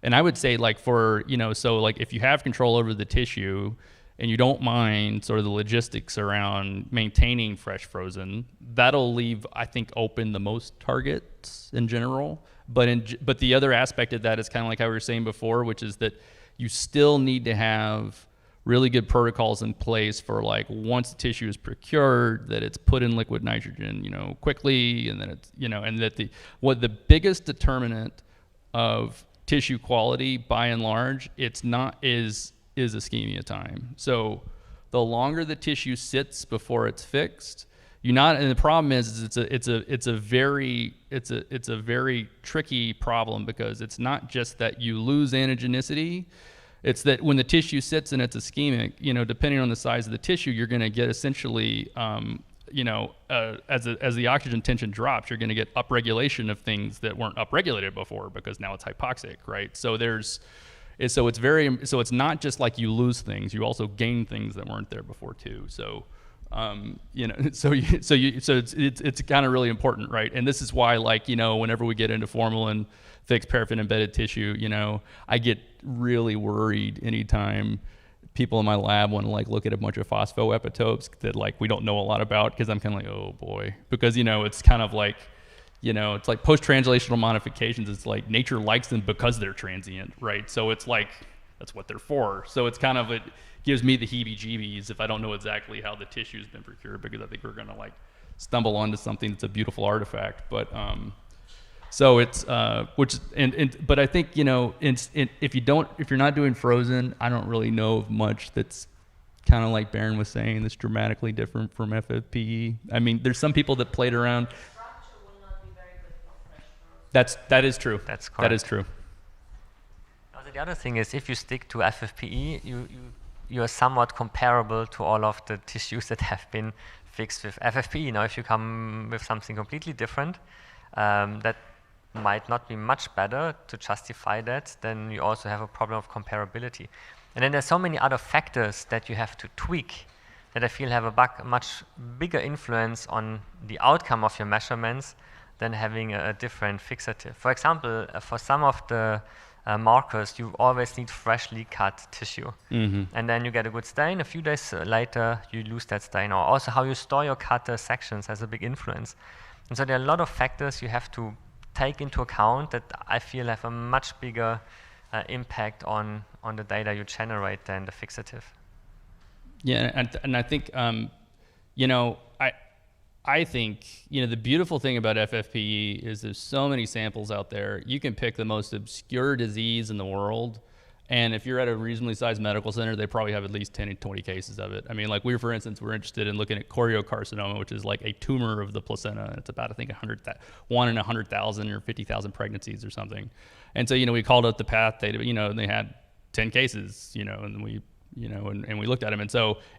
and I would say if you have control over the tissue, and you don't mind sort of the logistics around maintaining fresh frozen, that'll leave, I think, open the most targets in general. But the other aspect of that is kind of like how we were saying before, which is that you still need to have really good protocols in place for once the tissue is procured, that it's put in liquid nitrogen, quickly, and then it's, and that the biggest determinant of tissue quality by and large, is ischemia time. So the longer the tissue sits before it's fixed, and the problem is it's a very tricky problem, because it's not just that you lose antigenicity. It's that when the tissue sits and it's ischemic, depending on the size of the tissue, you're going to get essentially, as the oxygen tension drops, you're going to get upregulation of things that weren't upregulated before, because now it's hypoxic, right? So it's not just like you lose things; you also gain things that weren't there before too. So, so it's kind of really important, right? And this is why, whenever we get into formalin fixed paraffin embedded tissue, I get really worried anytime people in my lab want to look at a bunch of phosphoepitopes that we don't know a lot about, because I'm kind of like, oh boy, because it's kind of like, it's like post-translational modifications. It's like nature likes them because they're transient, right? So it's like that's what they're for. So it's kind of, it gives me the heebie-jeebies if I don't know exactly how the tissue's been procured, because I think we're gonna stumble onto something that's a beautiful artifact. But so it's but I think if you're not doing frozen, I don't really know of much that's kind of like Bernd was saying, that's dramatically different from FFPE. I mean, there's some people that played around. That is true. That's correct. That is true. Also, the other thing is, if you stick to FFPE, you are somewhat comparable to all of the tissues that have been fixed with FFPE. Now, if you come with something completely different, that might not be much better to justify that, then you also have a problem of comparability. And then there's so many other factors that you have to tweak that I feel have a much bigger influence on the outcome of your measurements than having a different fixative. For example, for some of the markers, you always need freshly cut tissue. And then you get a good stain. A few days later, you lose that stain. Or also how you store your cut sections has a big influence. And so there are a lot of factors you have to take into account that I feel have a much bigger impact on the data you generate than the fixative. Yeah, and I think, I think, the beautiful thing about FFPE is there's so many samples out there. You can pick the most obscure disease in the world, and if you're at a reasonably sized medical center, they probably have at least 10 to 20 cases of it. I mean, for instance, we're interested in looking at choriocarcinoma, which is like a tumor of the placenta, and it's about, I think, 1 in 100,000 or 50,000 pregnancies or something. And so, we called up the path data, and they had 10 cases, and we and we looked at them,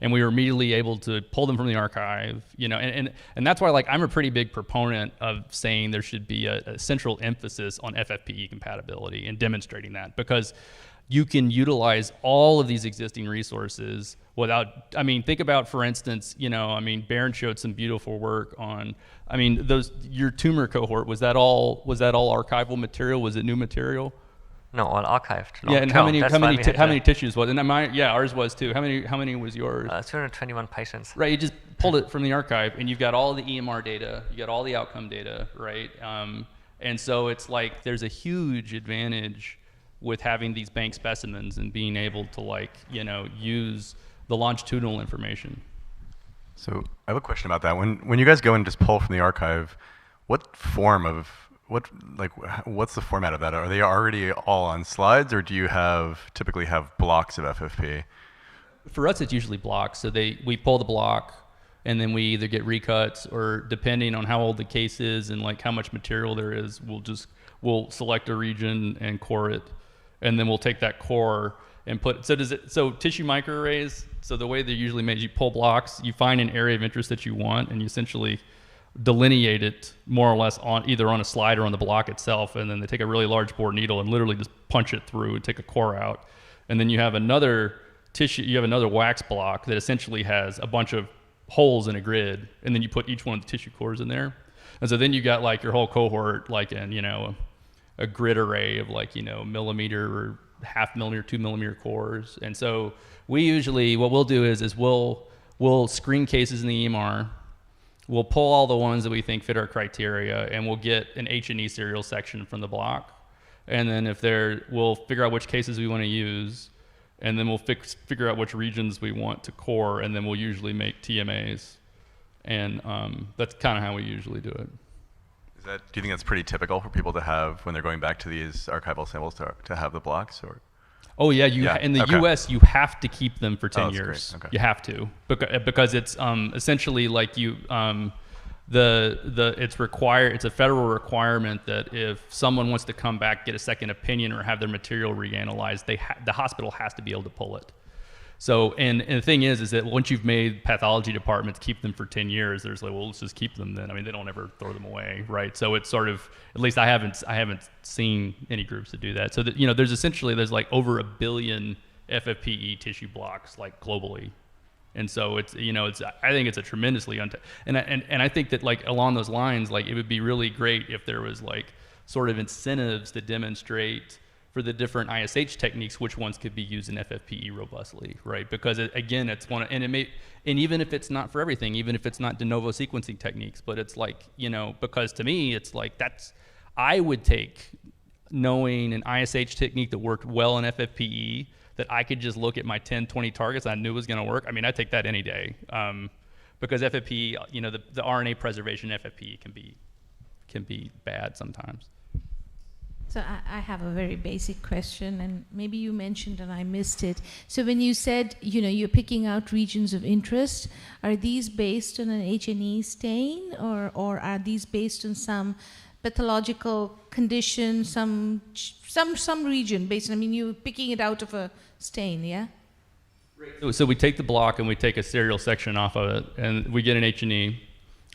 and we were immediately able to pull them from the archive, and that's why I'm a pretty big proponent of saying there should be a central emphasis on FFPE compatibility and demonstrating that, because you can utilize all of these existing resources without, think about, for instance, Bernd showed some beautiful work on, your tumor cohort, was that all archival material? Was it new material? No, all archived. Yeah, and how many tissues was? And ours was too. How many was yours? 221 patients. Right, you just pulled it from the archive, and you've got all the EMR data, you got all the outcome data, right? And so it's like there's a huge advantage with having these bank specimens and being able to use the longitudinal information. So I have a question about that. When you guys go and just pull from the archive, what's the format of that? Are they already all on slides, or do you typically have blocks of FFP? For us, it's usually blocks. So we pull the block, and then we either get recuts, or depending on how old the case is and how much material there is, we'll select a region and core it, and then we'll take that core and put. So tissue microarrays. So the way they're usually made, you pull blocks, you find an area of interest that you want, and you essentially delineate it more or less either on a slide or on the block itself, and then they take a really large bore needle and literally just punch it through and take a core out, and then you have another wax block that essentially has a bunch of holes in a grid, and then you put each one of the tissue cores in there, and so then you got your whole cohort in a grid array of millimeter or half millimeter, 2 millimeter cores. And so we usually, what we'll do is we'll screen cases in the EMR. We'll pull all the ones that we think fit our criteria, and we'll get an H&E serial section from the block. And then we'll figure out which cases we want to use, and then we'll figure out which regions we want to core, and then we'll usually make TMAs. And that's kind of how we usually do it. Do you think that's pretty typical for people to have when they're going back to these archival samples to have the blocks? Or? Oh yeah, in the U.S. you have to keep them for 10 years. Great. Okay. You have to because it's essentially like you it's required. It's a federal requirement that if someone wants to come back, get a second opinion, or have their material reanalyzed, the hospital has to be able to pull it. So and the thing is that once you've made pathology departments keep them for 10 years, there's like, well, let's just keep them then. I mean, they don't ever throw them away, right? So it's sort of, at least I haven't seen any groups that do that. So that, there's like over 1 billion FFPE tissue blocks like globally. And so it's I think it's a tremendously and I think that like along those lines, like it would be really great if there was like sort of incentives to demonstrate for the different ISH techniques which ones could be used in FFPE robustly, right? Because again, it's and even if it's not for everything, even if it's not de novo sequencing techniques, but it's like, because to me it's like I would take knowing an ISH technique that worked well in FFPE, that I could just look at my 10, 20 targets I knew was going to work. I mean, I'd take that any day. Because FFPE, the RNA preservation FFPE can be bad sometimes. So I have a very basic question, and maybe you mentioned and I missed it. So when you said, you're picking out regions of interest, are these based on an H&E stain, or are these based on some pathological condition, some region based on, you're picking it out of a stain, yeah? So we take the block and we take a serial section off of it, and we get an H&E,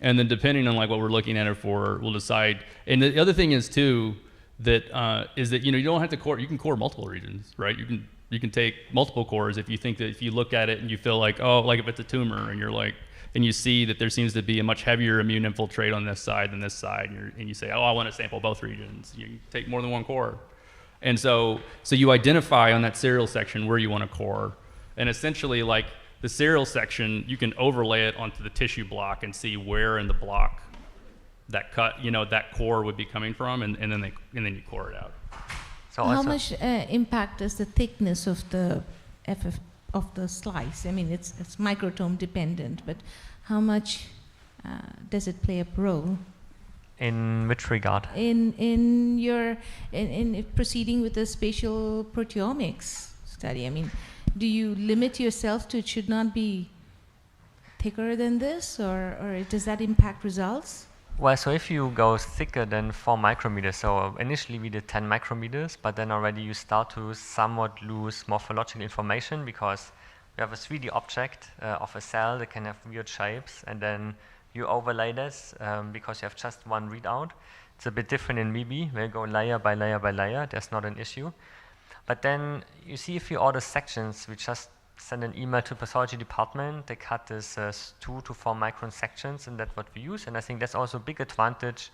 and then depending on like what we're looking at it for, we'll decide. And the other thing is too, is that you don't have to core. You can core multiple regions, right? You can take multiple cores if you think that if you look at it and you feel like, oh, like if it's a tumor and you're like, and you see that there seems to be a much heavier immune infiltrate on this side than this side, and you say, oh, I want to sample both regions. You take more than one core, and so you identify on that serial section where you want to core, and essentially like the serial section, you can overlay it onto the tissue block and see where in the block that that core would be coming from, and then you core it out. So how much impact does the thickness of the of the slice? I mean, it's microtome dependent, but how much does it play a role? In which regard? In proceeding with the spatial proteomics study. I mean, do you limit yourself to it should not be thicker than this, or does that impact results? Well, so if you go thicker than 4 micrometers, so initially we did 10 micrometers, but then already you start to somewhat lose morphological information because you have a 3D object of a cell that can have weird shapes, and then you overlay this because you have just one readout. It's a bit different in MIBI, where you go layer by layer by layer. There's not an issue. But then you see if you order sections, we just send an email to pathology department. They cut this 2 to 4 micron sections, and that's what we use. And I think that's also a big advantage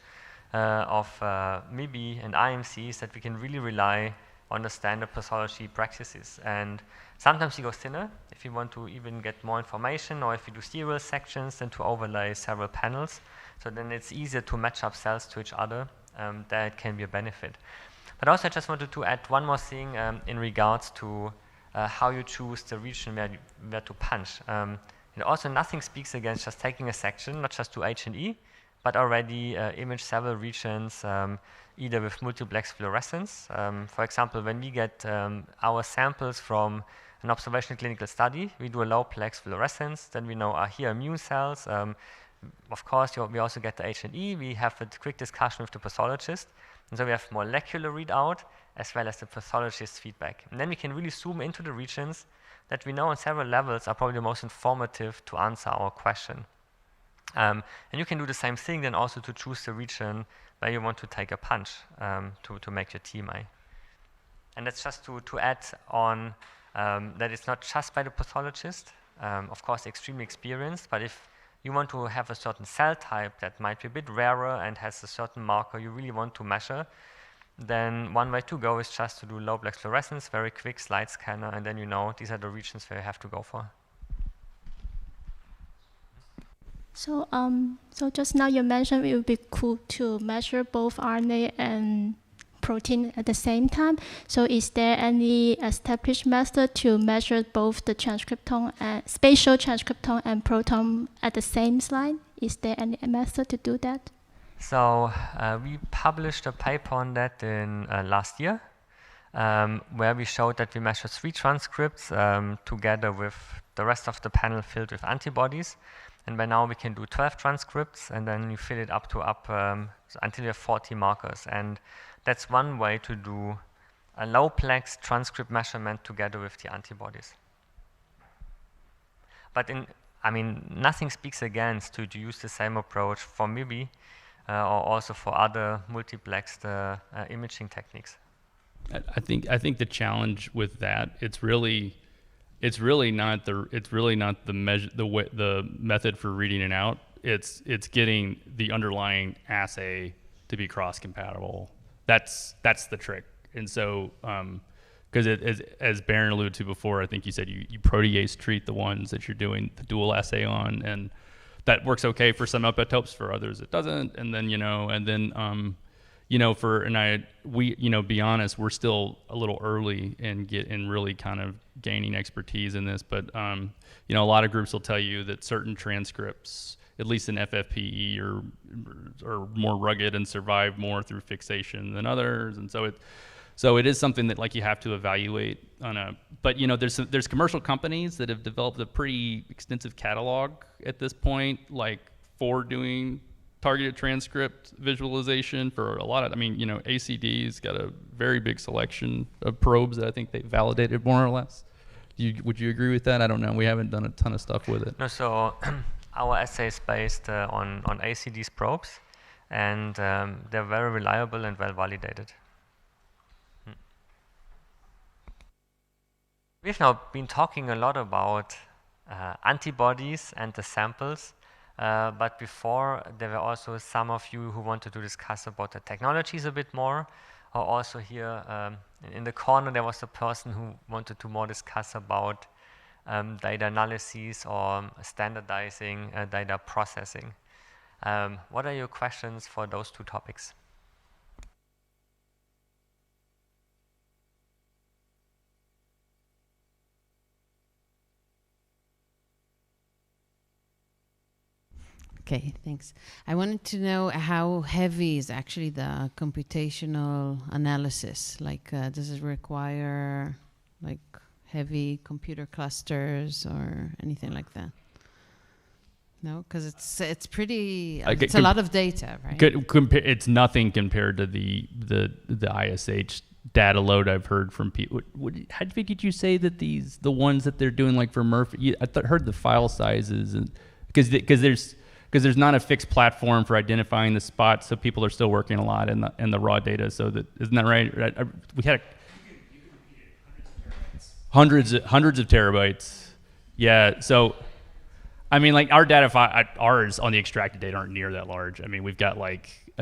of MIBI and IMC, that we can really rely on the standard pathology practices. And sometimes you go thinner if you want to even get more information, or if you do serial sections, then to overlay several panels. So then it's easier to match up cells to each other. That can be a benefit. But also I just wanted to add one more thing in regards to how you choose the region where to punch. And also nothing speaks against just taking a section, not just to H&E, but already image several regions, either with multiplex fluorescence. For example, when we get our samples from an observational clinical study, we do a low-plex fluorescence, then we know here immune cells. Of course, we also get the H&E. We have a quick discussion with the pathologist. And so we have molecular readout as well as the pathologist's feedback. And then we can really zoom into the regions that we know on several levels are probably the most informative to answer our question. And you can do the same thing then also to choose the region where you want to take a punch to make your TMI. And that's just to add on that it's not just by the pathologist, of course extremely experienced, but if you want to have a certain cell type that might be a bit rarer and has a certain marker you really want to measure, then one way to go is just to do low-plex fluorescence, very quick slide scanner, and then you know these are the regions where you have to go for. So, so just now you mentioned it would be cool to measure both RNA and protein at the same time. So is there any established method to measure both the transcriptome and spatial transcriptome and proteome at the same slide? Is there any method to do that? So we published a paper on that in last year. where we showed that we measure 3 transcripts together with the rest of the panel filled with antibodies. And by now we can do 12 transcripts, and then you fill it up until you have 40 markers. And that's one way to do a low-plex transcript measurement together with the antibodies. But nothing speaks against to use the same approach for MIBI or also for other multiplexed imaging techniques. I think the challenge with that, it's really not the method for reading it out. It's getting the underlying assay to be cross-compatible. That's the trick. And so, because as Bernd alluded to before, I think you said you protease treat the ones that you're doing the dual assay on, and that works okay for some epitopes, for others it doesn't. And then be honest, we're still a little early in really kind of gaining expertise in this. But a lot of groups will tell you that certain transcripts, at least in FFPE, are more rugged and survive more through fixation than others, and so it is something that you have to evaluate on a. But there's commercial companies that have developed a pretty extensive catalog at this point, for doing targeted transcript visualization for a lot of. ACD's got a very big selection of probes that I think they validated more or less. Would you agree with that? I don't know. We haven't done a ton of stuff with it. No, so our assay is based on ACD's probes, and they're very reliable and well validated. We've now been talking a lot about antibodies and the samples, but before there were also some of you who wanted to discuss about the technologies a bit more, or also here in the corner there was a person who wanted to more discuss about data analysis or standardizing data processing. What are your questions for those 2 topics? Okay, thanks. I wanted to know how heavy is actually the computational analysis? Does it require heavy computer clusters or anything like that? No, because it's pretty. It's a lot of data, right? It's nothing compared to the ISH data load I've heard from people. How did you say that the ones that they're doing for Murphy? I heard the file sizes, and because there's not a fixed platform for identifying the spots, so people are still working a lot in the raw data. So isn't that right? We had hundreds of terabytes. Yeah. So, our data ours on the extracted data aren't near that large. We've got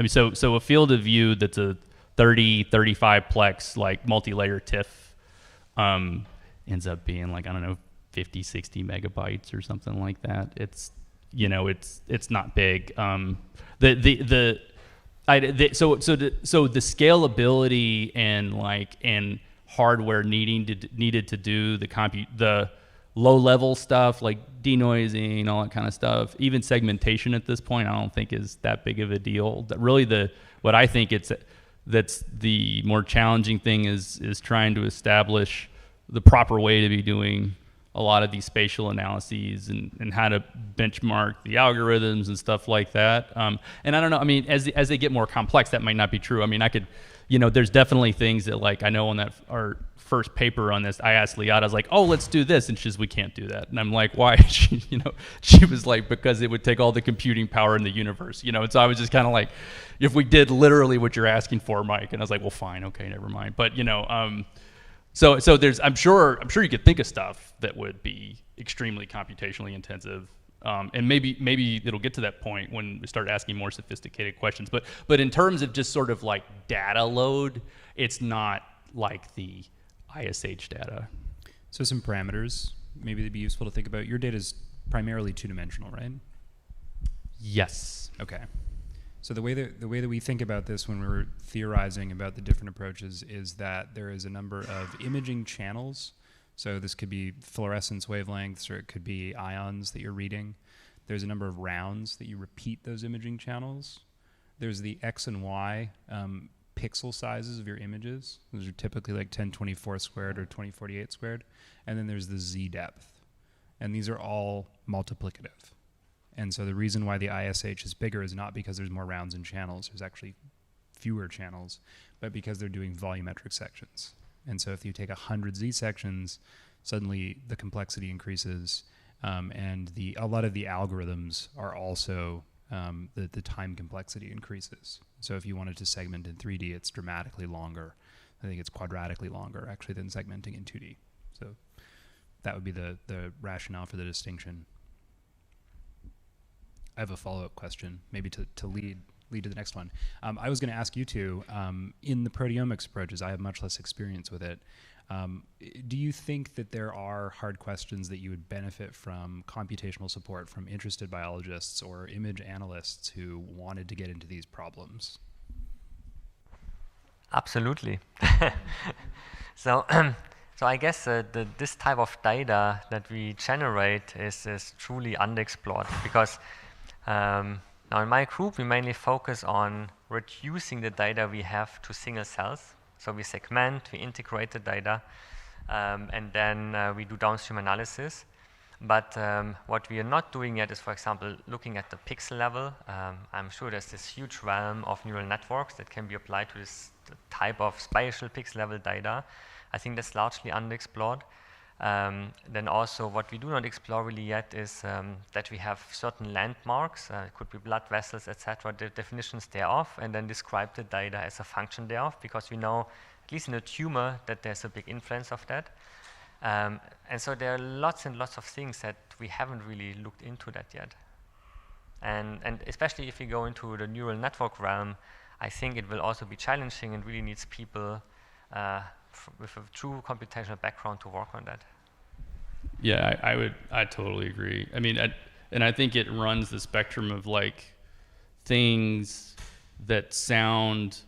so a field of view that's a 30, 35 plex multi-layer TIFF ends up being 50, 60 megabytes or something like that. It's not big. So the scalability and hardware needed to do the low level stuff like denoising, all that kind of stuff, even segmentation at this point, I don't think is that big of a deal. What I think that's the more challenging thing is trying to establish the proper way to be doing a lot of these spatial analyses and how to benchmark the algorithms and stuff like that. And I don't know, as they get more complex, that might not be true. I could, there's definitely things that I know on our first paper on this, I asked Liata, I was like, oh, let's do this. And she's, we can't do that. And I'm like, why? She was like, because it would take all the computing power in the universe, and so I was just kind of if we did literally what you're asking for, Mike, and I was like, well, fine, okay, never mind. But, So there's, I'm sure you could think of stuff that would be extremely computationally intensive, and maybe it'll get to that point when we start asking more sophisticated questions. But in terms of just sort of data load, it's not like the ISH data. So some parameters maybe that'd be useful to think about. Your data is primarily 2-dimensional, right? Yes. Okay. So the way that we think about this when we're theorizing about the different approaches is that there is a number of imaging channels. So this could be fluorescence wavelengths, or it could be ions that you're reading. There's a number of rounds that you repeat those imaging channels. There's the X and Y pixel sizes of your images. Those are typically like 1024 squared or 2048 squared. And then there's the Z depth. And these are all multiplicative. And so the reason why the ISH is bigger is not because there's more rounds and channels. There's actually fewer channels, but because they're doing volumetric sections. And so if you take 100 Z sections, suddenly the complexity increases, and a lot of the algorithms are also, the time complexity increases. So if you wanted to segment in 3D, it's dramatically longer. I think it's quadratically longer, actually, than segmenting in 2D. So that would be the rationale for the distinction. I have a follow-up question, maybe to lead to the next one. I was going to ask you two, in the proteomics approaches, I have much less experience with it. Do you think that there are hard questions that you would benefit from computational support from interested biologists or image analysts who wanted to get into these problems? Absolutely. So I guess this type of data that we generate is truly unexplored, because now in my group we mainly focus on reducing the data we have to single cells. So we segment, we integrate the data, and then we do downstream analysis. But what we are not doing yet is, for example, looking at the pixel level. I'm sure there's this huge realm of neural networks that can be applied to this type of spatial pixel level data. I think that's largely unexplored. Then also what we do not explore really yet is that we have certain landmarks, it could be blood vessels, etc., the definitions thereof, and then describe the data as a function thereof, because we know, at least in a tumor, that there's a big influence of that. And so there are lots and lots of things that we haven't really looked into that yet. And especially if we go into the neural network realm, I think it will also be challenging and really needs people with a true computational background to work on that. Yeah, I totally agree. I mean, and I think it runs the spectrum of like things that sound,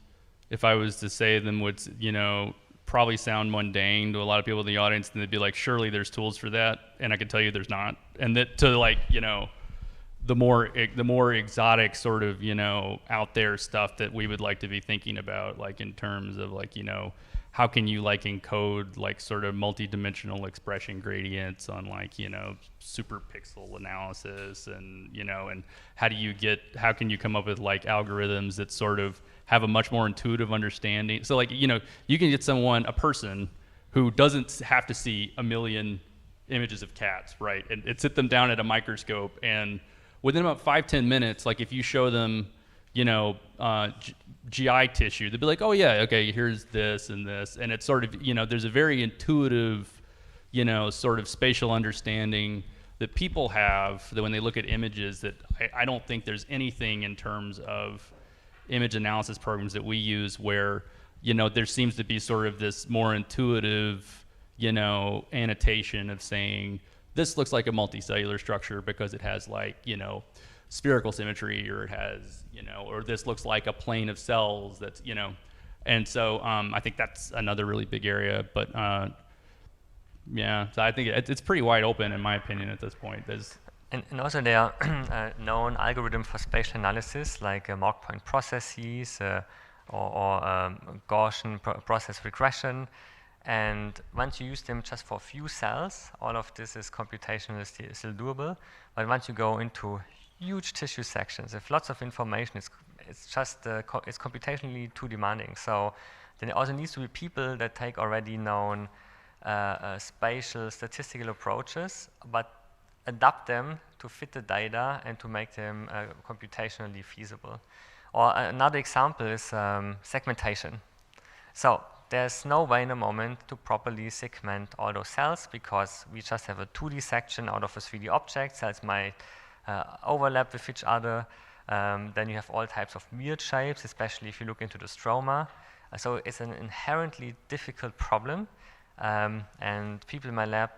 if I was to say them, would, you know, probably sound mundane to a lot of people in the audience, and they'd be like, surely there's tools for that, and I can tell you there's not. And that to like, you know, the more exotic sort of, you know, out there stuff that we would like to be thinking about, like in terms of like, you know, how can you like encode like sort of multi-dimensional expression gradients on like, you know, super pixel analysis, and, you know, and how can you come up with like algorithms that sort of have a much more intuitive understanding. So like, you know, you can get a person who doesn't have to see a million images of cats, right? And sit them down at a microscope, and within about 5-10 minutes, like if you show them, you know, GI tissue, they'll be like, oh yeah, okay, here's this and this. And it's sort of, you know, there's a very intuitive, you know, sort of spatial understanding that people have that when they look at images, that I don't think there's anything in terms of image analysis programs that we use where, you know, there seems to be sort of this more intuitive, you know, annotation of saying, this looks like a multicellular structure because it has like, you know, spherical symmetry, or it has, you know, or this looks like a plane of cells that's, you know. And so I think that's another really big area. But yeah, so I think it's pretty wide open in my opinion at this point. And also there are known algorithms for spatial analysis, like mark point processes or Gaussian process regression. And once you use them just for a few cells, all of this is computationally still doable. But once you go into huge tissue sections with lots of information, it's just it's computationally too demanding. So then there also needs to be people that take already known spatial statistical approaches, but adapt them to fit the data and to make them computationally feasible. Or another example is segmentation. So there's no way in a moment to properly segment all those cells, because we just have a 2D section out of a 3D object. Cells might overlap with each other. Then you have all types of weird shapes, especially if you look into the stroma. So it's an inherently difficult problem. And people in my lab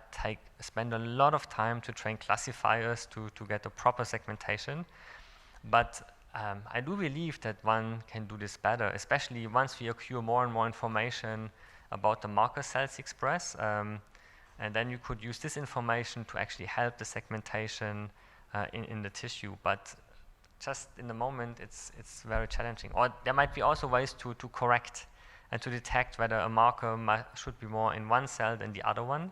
spend a lot of time to train classifiers to get a proper segmentation. But I do believe that one can do this better, especially once we accrue more and more information about the marker cells express. And then you could use this information to actually help the segmentation in the tissue. But just in the moment, it's very challenging. Or there might be also ways to correct and to detect whether a marker should be more in one cell than the other one.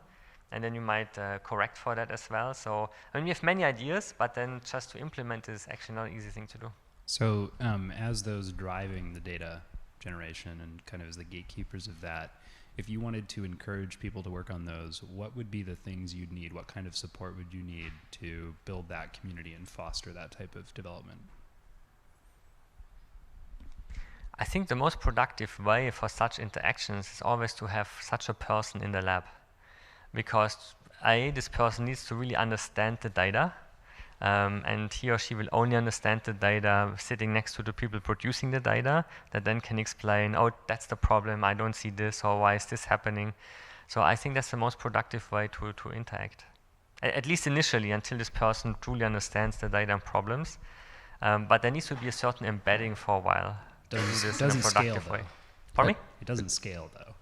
And then you might correct for that as well. So, I mean, we have many ideas, but then just to implement is actually not an easy thing to do. So, as those driving the data generation and kind of as the gatekeepers of that, if you wanted to encourage people to work on those, what would be the things you'd need? What kind of support would you need to build that community and foster that type of development? I think the most productive way for such interactions is always to have such a person in the lab. Because this person needs to really understand the data, and he or she will only understand the data sitting next to the people producing the data that then can explain, oh, that's the problem, I don't see this, or why is this happening? So I think that's the most productive way to interact, at least initially, until this person truly understands the data and problems. But there needs to be a certain embedding for a while to do this in a productive way. Pardon me? It doesn't scale, though,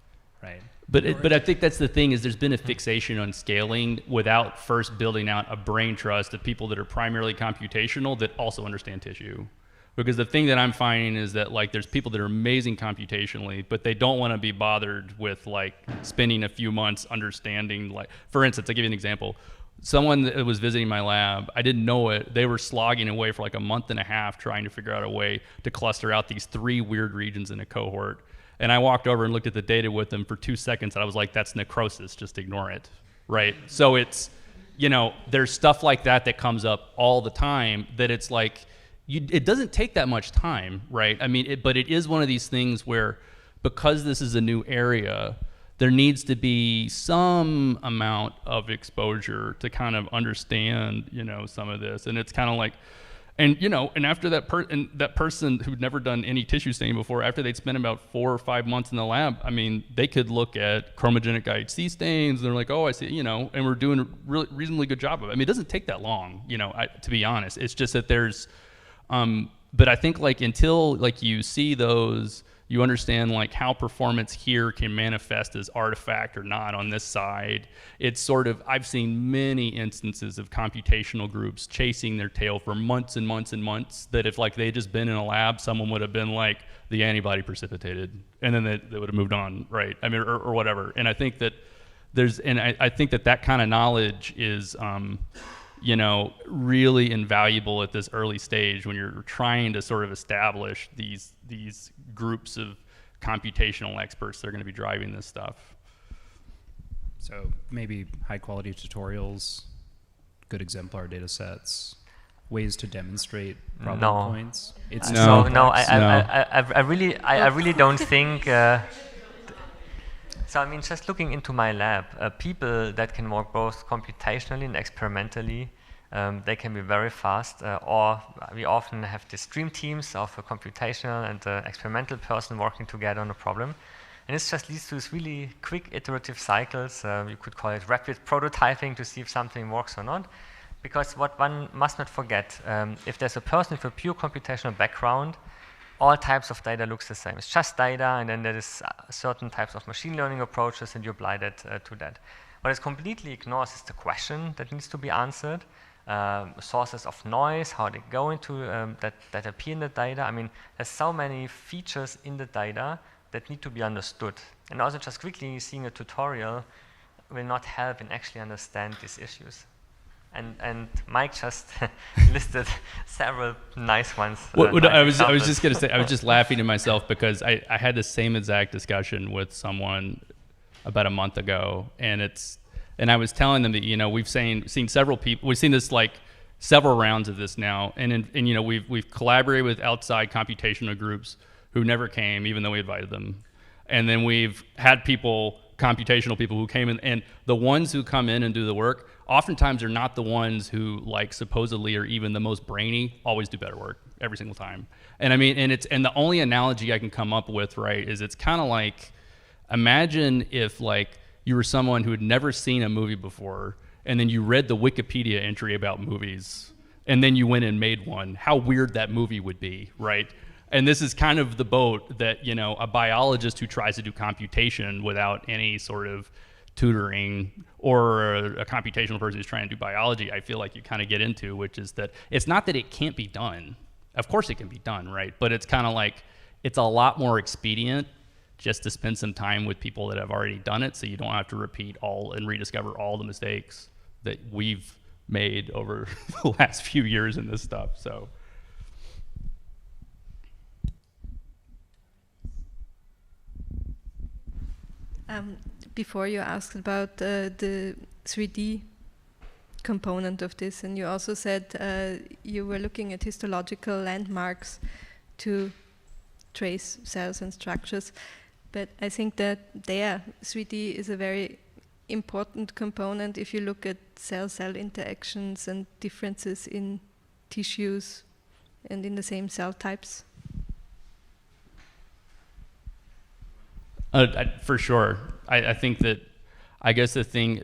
right? But I think that's the thing, is there's been a fixation on scaling without first building out a brain trust of people that are primarily computational that also understand tissue. Because the thing that I'm finding is that like there's people that are amazing computationally, but they don't want to be bothered with like spending a few months understanding, like, for instance, I'll give you an example. Someone that was visiting my lab, I didn't know it, they were slogging away for like a month and a half trying to figure out a way to cluster out these 3 weird regions in a cohort. And I walked over and looked at the data with them for 2 seconds, and I was like, that's necrosis, just ignore it, right? So it's, you know, there's stuff like that comes up all the time that it's like, it doesn't take that much time, right? I mean, but it is one of these things where, because this is a new area, there needs to be some amount of exposure to kind of understand, you know, some of this. And it's kind of like, and you know, and after that person who'd never done any tissue staining before, after they'd spent about 4 or 5 months in the lab, I mean, they could look at chromogenic IHC stains, and they're like, oh, I see, you know, and we're doing a really reasonably good job of it. I mean, it doesn't take that long, you know, to be honest. It's just that there's, but I think like until like you see those, you understand like how performance here can manifest as artifact or not on this side. It's sort of, I've seen many instances of computational groups chasing their tail for months and months and months, that if like they just been in a lab, someone would have been like, the antibody precipitated, and then they would have moved on, right? I mean, or whatever. And I think that I think that kind of knowledge is, you know, really invaluable at this early stage when you're trying to sort of establish these groups of computational experts that are going to be driving this stuff. So maybe high quality tutorials, good exemplar data sets, ways to demonstrate problem points. It's I really don't think. So I mean, just looking into my lab, people that can work both computationally and experimentally, they can be very fast, or we often have these dream teams of a computational and an experimental person working together on a problem. And it just leads to these really quick iterative cycles. You could call it rapid prototyping to see if something works or not. Because what one must not forget, if there's a person with a pure computational background, all types of data looks the same. It's just data, and then there is certain types of machine learning approaches, and you apply that to that. What it completely ignores is the question that needs to be answered, sources of noise, how they go into that appear in the data. I mean, there's so many features in the data that need to be understood. And also just quickly seeing a tutorial will not help in actually understand these issues. And Mike just listed several nice ones. I was just going to say, I was just laughing to myself because I had the same exact discussion with someone about a month ago, and I was telling them that, you know, we've seen several people, we've seen this like several rounds of this now, and you know, we've collaborated with outside computational groups who never came, even though we invited them, and then we've had computational people who came in, and the ones who come in and do the work oftentimes are not the ones who like supposedly are even the most brainy, always do better work every single time. And I mean, and the only analogy I can come up with, right, is it's kind of like, imagine if like you were someone who had never seen a movie before, and then you read the Wikipedia entry about movies, and then you went and made one. How weird that movie would be, right? And this is kind of the boat that, you know, a biologist who tries to do computation without any sort of tutoring, or a computational person who's trying to do biology, I feel like you kind of get into, which is that it's not that it can't be done, of course it can be done, right? But it's kind of like, it's a lot more expedient just to spend some time with people that have already done it, so you don't have to repeat all and rediscover all the mistakes that we've made over the last few years in this stuff. So. Before you asked about the 3D component of this, and you also said you were looking at histological landmarks to trace cells and structures, but I think that 3D is a very important component if you look at cell-cell interactions and differences in tissues and in the same cell types. For sure. I think that, I guess the thing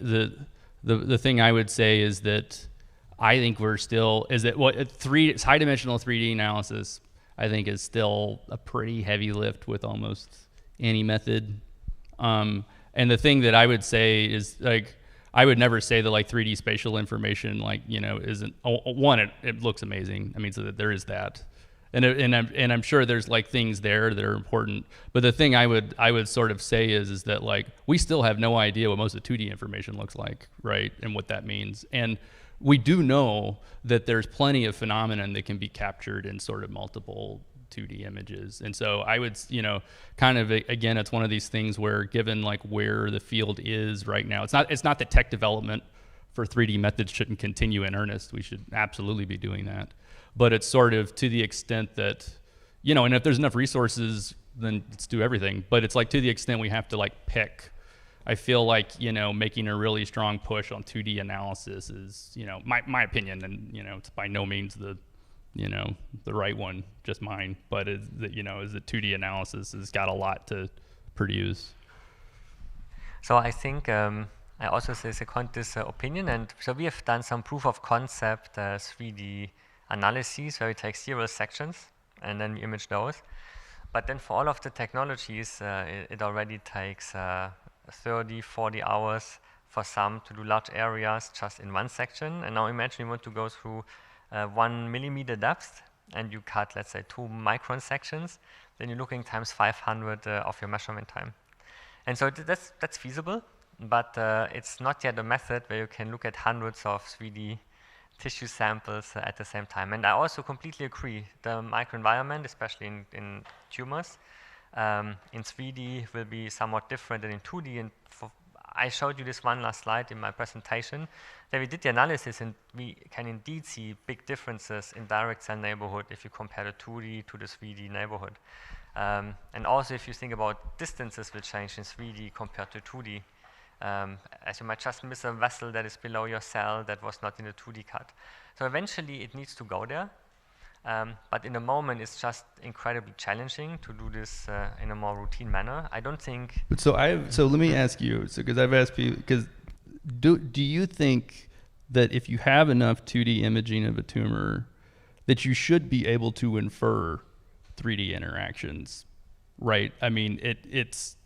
I would say is that I think we're still, is that what it's high dimensional 3D analysis, I think, is still a pretty heavy lift with almost any method. And the thing that I would say is, like, I would never say that like 3D spatial information, like, you know, isn't, one, it looks amazing. I mean, so that there is that. And I'm sure there's like things there that are important, but the thing I would sort of say is that, like, we still have no idea what most of the 2D information looks like, right, and what that means. And we do know that there's plenty of phenomenon that can be captured in sort of multiple 2D images. And so I would, you know, kind of, again, it's one of these things where, given like where the field is right now, it's not that tech development for 3D methods shouldn't continue in earnest. We should absolutely be doing that. But it's sort of to the extent that, you know, and if there's enough resources, then let's do everything. But it's like, to the extent we have to like pick, I feel like, you know, making a really strong push on 2D analysis is, you know, my opinion, and, you know, it's by no means the, you know, the right one, just mine. But is that, you know, is that 2D analysis has got a lot to produce. So I think I also second this opinion, and so we have done some proof of concept 3D analyses where we take serial sections and then we image those. But then for all of the technologies, it already takes 30, 40 hours for some to do large areas just in one section. And now imagine you want to go through 1 millimeter depth and you cut, let's say, 2 micron sections, then you're looking times 500 of your measurement time. And so that's feasible, but it's not yet a method where you can look at hundreds of 3D tissue samples at the same time. And I also completely agree. The microenvironment, especially in tumors, in 3D will be somewhat different than in 2D. And I showed you this one last slide in my presentation, that we did the analysis, and we can indeed see big differences in direct cell neighborhood if you compare the 2D to the 3D neighborhood. And also, if you think about distances will change in 3D compared to 2D. As you might just miss a vessel that is below your cell that was not in the 2D cut. So eventually it needs to go there, but in the moment it's just incredibly challenging to do this in a more routine manner. I don't think... So let me ask you, because I've asked people, because do you think that if you have enough 2D imaging of a tumor, that you should be able to infer 3D interactions, right? I mean, it's...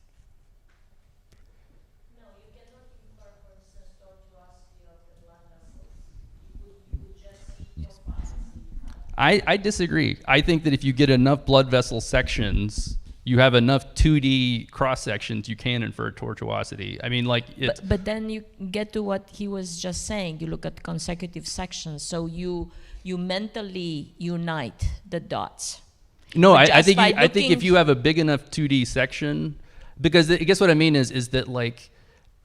I disagree. I think that if you get enough blood vessel sections, you have enough 2D cross sections, you can infer tortuosity. I mean, like, it's... But then you get to what he was just saying. You look at consecutive sections, so you mentally unite the dots. No, I think if you have a big enough 2D section, because I guess what I mean is that, like,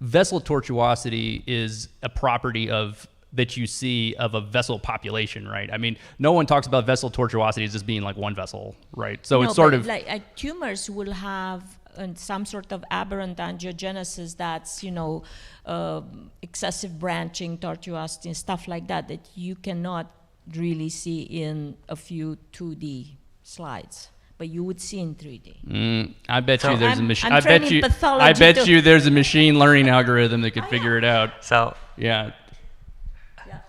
vessel tortuosity is a property of that you see of a vessel population, right? I mean, no one talks about vessel tortuosity as just being like one vessel, right? So it's sort of like tumors will have some sort of aberrant angiogenesis that's, you know, excessive branching, tortuosity, and stuff like that you cannot really see in a few 2D slides, but you would see in 3D. I bet you there's a machine. I bet you there's a machine learning algorithm that could figure it out. So yeah.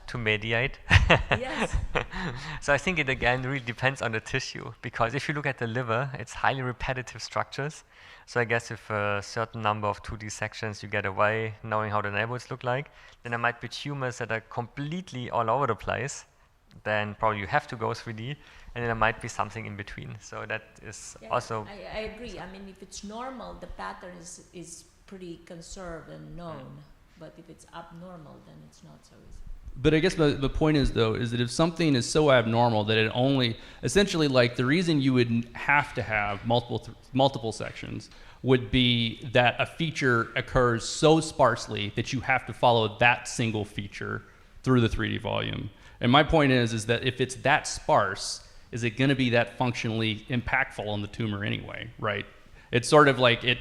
To mediate. Yes. So I think it again really depends on the tissue, because if you look at the liver, it's highly repetitive structures. So I guess if a certain number of 2D sections you get away knowing how the neighborhoods look like, then there might be tumors that are completely all over the place, then probably you have to go 3D, and there might be something in between. So that is also... I agree. I mean, if it's normal, the pattern is pretty conserved and known. But if it's abnormal, then it's not so easy. But I guess the point is, though, is that if something is so abnormal that it only, essentially, like, the reason you would have to have multiple sections would be that a feature occurs so sparsely that you have to follow that single feature through the 3D volume. And my point is that if it's that sparse, is it going to be that functionally impactful on the tumor anyway, right? It's sort of like it...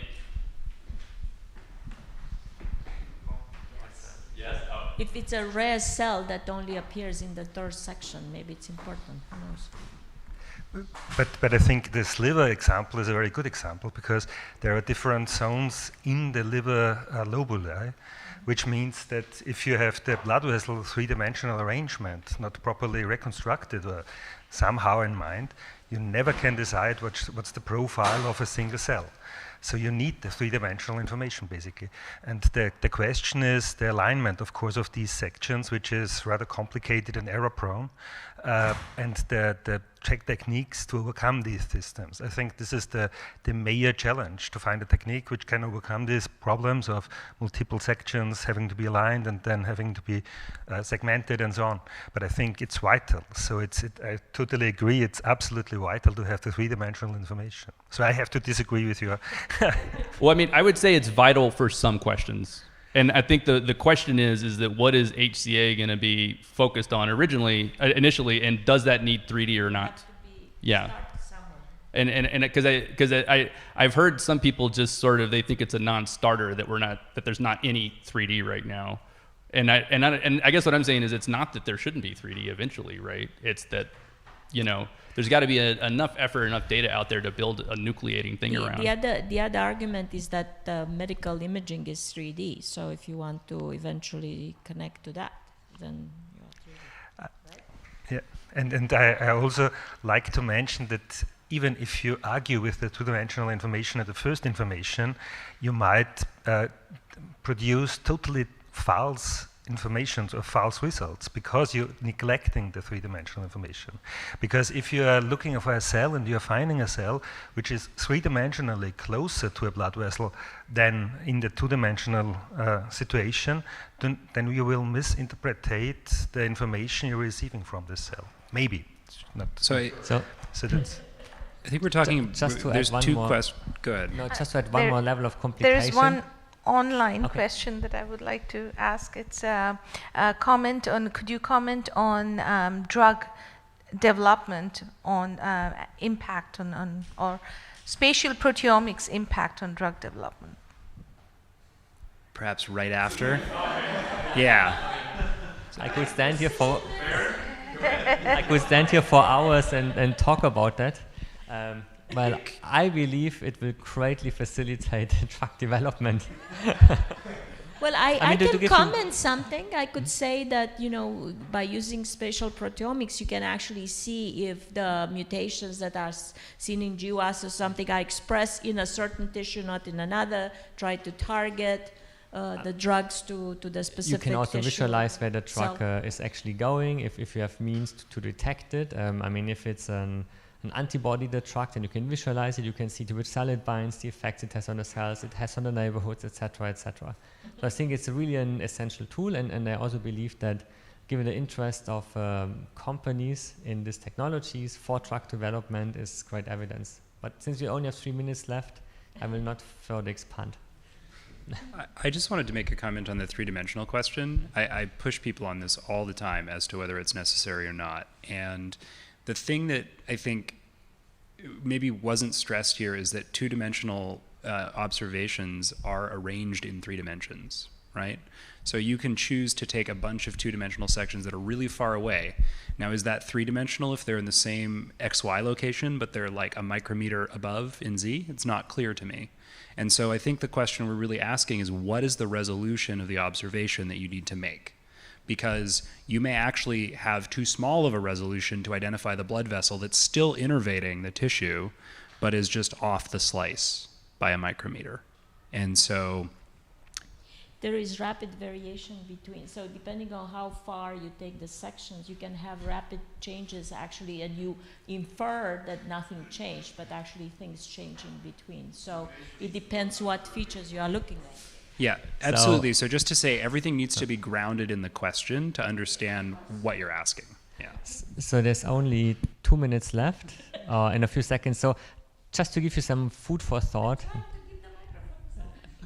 If it's a rare cell that only appears in the third section, maybe it's important. Who knows? But I think this liver example is a very good example, because there are different zones in the liver lobuli, which means that if you have the blood vessel three-dimensional arrangement not properly reconstructed or somehow in mind, you never can decide what's the profile of a single cell. So you need the three-dimensional information, basically. And the question is the alignment, of course, of these sections, which is rather complicated and error-prone, and the check techniques to overcome these systems. I think this is the major challenge, to find a technique which can overcome these problems of multiple sections having to be aligned and then having to be segmented and so on. But I think it's vital. So I totally agree, it's absolutely vital to have the three-dimensional information. So I have to disagree with you. Well, I mean, I would say it's vital for some questions. And I think the question is that what is HCA going to be focused on initially, and does that need 3D or not? Yeah. And because I've heard some people just sort of, they think it's a non-starter, that there's not any 3D right now. And I guess what I'm saying is it's not that there shouldn't be 3D eventually, right? It's that, there's got to be enough effort, enough data out there to build a nucleating thing around. The other argument is that medical imaging is 3D. So if you want to eventually connect to that, then you have to. Right? Yeah, and I also like to mention that even if you argue with the two-dimensional information at the first information, you might produce totally false information or false results because you're neglecting the three-dimensional information. Because if you are looking for a cell and you're finding a cell which is three-dimensionally closer to a blood vessel than in the two-dimensional situation, then you will misinterpret the information you're receiving from this cell. Maybe. Not so that's... I think we're talking... Just to there's add two one more... questions. Go ahead. No, just to add one more level of complication. There is one online question that I would like to ask. It's a comment on, could you comment on drug development, on impact on or spatial proteomics impact on drug development? Perhaps right after? Yeah. I could stand here for hours and talk about that. Well, I believe it will greatly facilitate drug development. Well, I can comment something. I could say that, by using spatial proteomics, you can actually see if the mutations that are seen in GWAS or something are expressed in a certain tissue, not in another, try to target the drugs to the specific tissue. You can also visualize where the drug is actually going, if you have means to detect it. I mean, if it's an antibody, the drug, then you can visualize it, you can see to which cell it binds, the effects it has on the cells, it has on the neighborhoods, etc., etc. So I think it's really an essential tool, and I also believe that given the interest of companies in these technologies for drug development is great evidence. But since we only have 3 minutes left, I will not further expand. I just wanted to make a comment on the three-dimensional question. I push people on this all the time as to whether it's necessary or not. And the thing that I think maybe wasn't stressed here is that two-dimensional observations are arranged in 3 dimensions, right? So you can choose to take a bunch of two-dimensional sections that are really far away. Now, is that 3-dimensional if they're in the same XY location, but they're like a micrometer above in Z? It's not clear to me. And so I think the question we're really asking is, what is the resolution of the observation that you need to make? Because you may actually have too small of a resolution to identify the blood vessel that's still innervating the tissue, but is just off the slice by a micrometer. And so there is rapid variation between. So depending on how far you take the sections, you can have rapid changes actually, and you infer that nothing changed, but actually things change in between. So it depends what features you are looking at. Yeah, absolutely. So just to say, everything needs to be grounded in the question to understand what you're asking. Yeah. So there's only 2 minutes left in a few seconds. So just to give you some food for thought,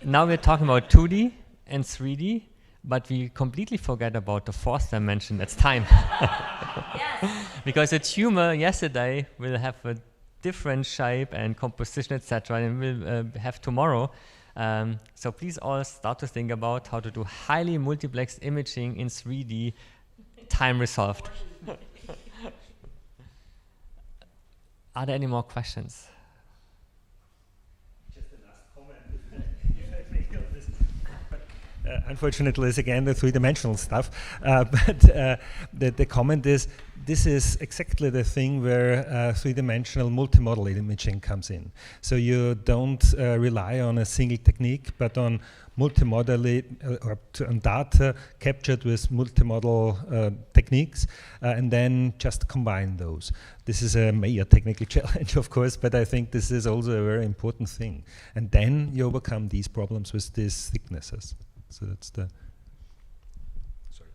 now we're talking about 2D and 3D, but we completely forget about the fourth dimension, that's time. Yes. Because a tumor yesterday will have a different shape and composition, etc., and we'll have tomorrow. So please all start to think about how to do highly multiplexed imaging in 3D, time resolved. Are there any more questions? Just the last comment, if I may on this. Unfortunately, it's again the three-dimensional stuff. But the comment is, this is exactly the thing where three-dimensional multimodal imaging comes in. So you don't rely on a single technique, but on multimodal or on data captured with multimodal techniques, and then just combine those. This is a major technical challenge, of course, but I think this is also a very important thing. And then you overcome these problems with these thicknesses. So that's the... Sorry.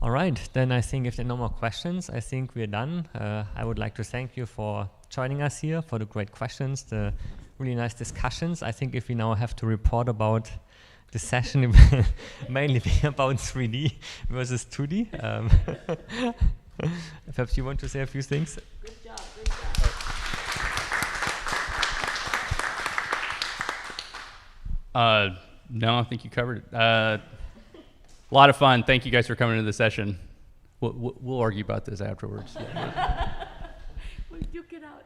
All right, then I think if there are no more questions, I think we're done. I would like to thank you for joining us here, for the great questions, the really nice discussions. I think if we now have to report about the session, it will mainly be about 3D versus 2D. Perhaps you want to say a few things? Good job, good job. No, I think you covered it. A lot of fun. Thank you guys for coming to the session. We'll argue about this afterwards. We'll duke it out.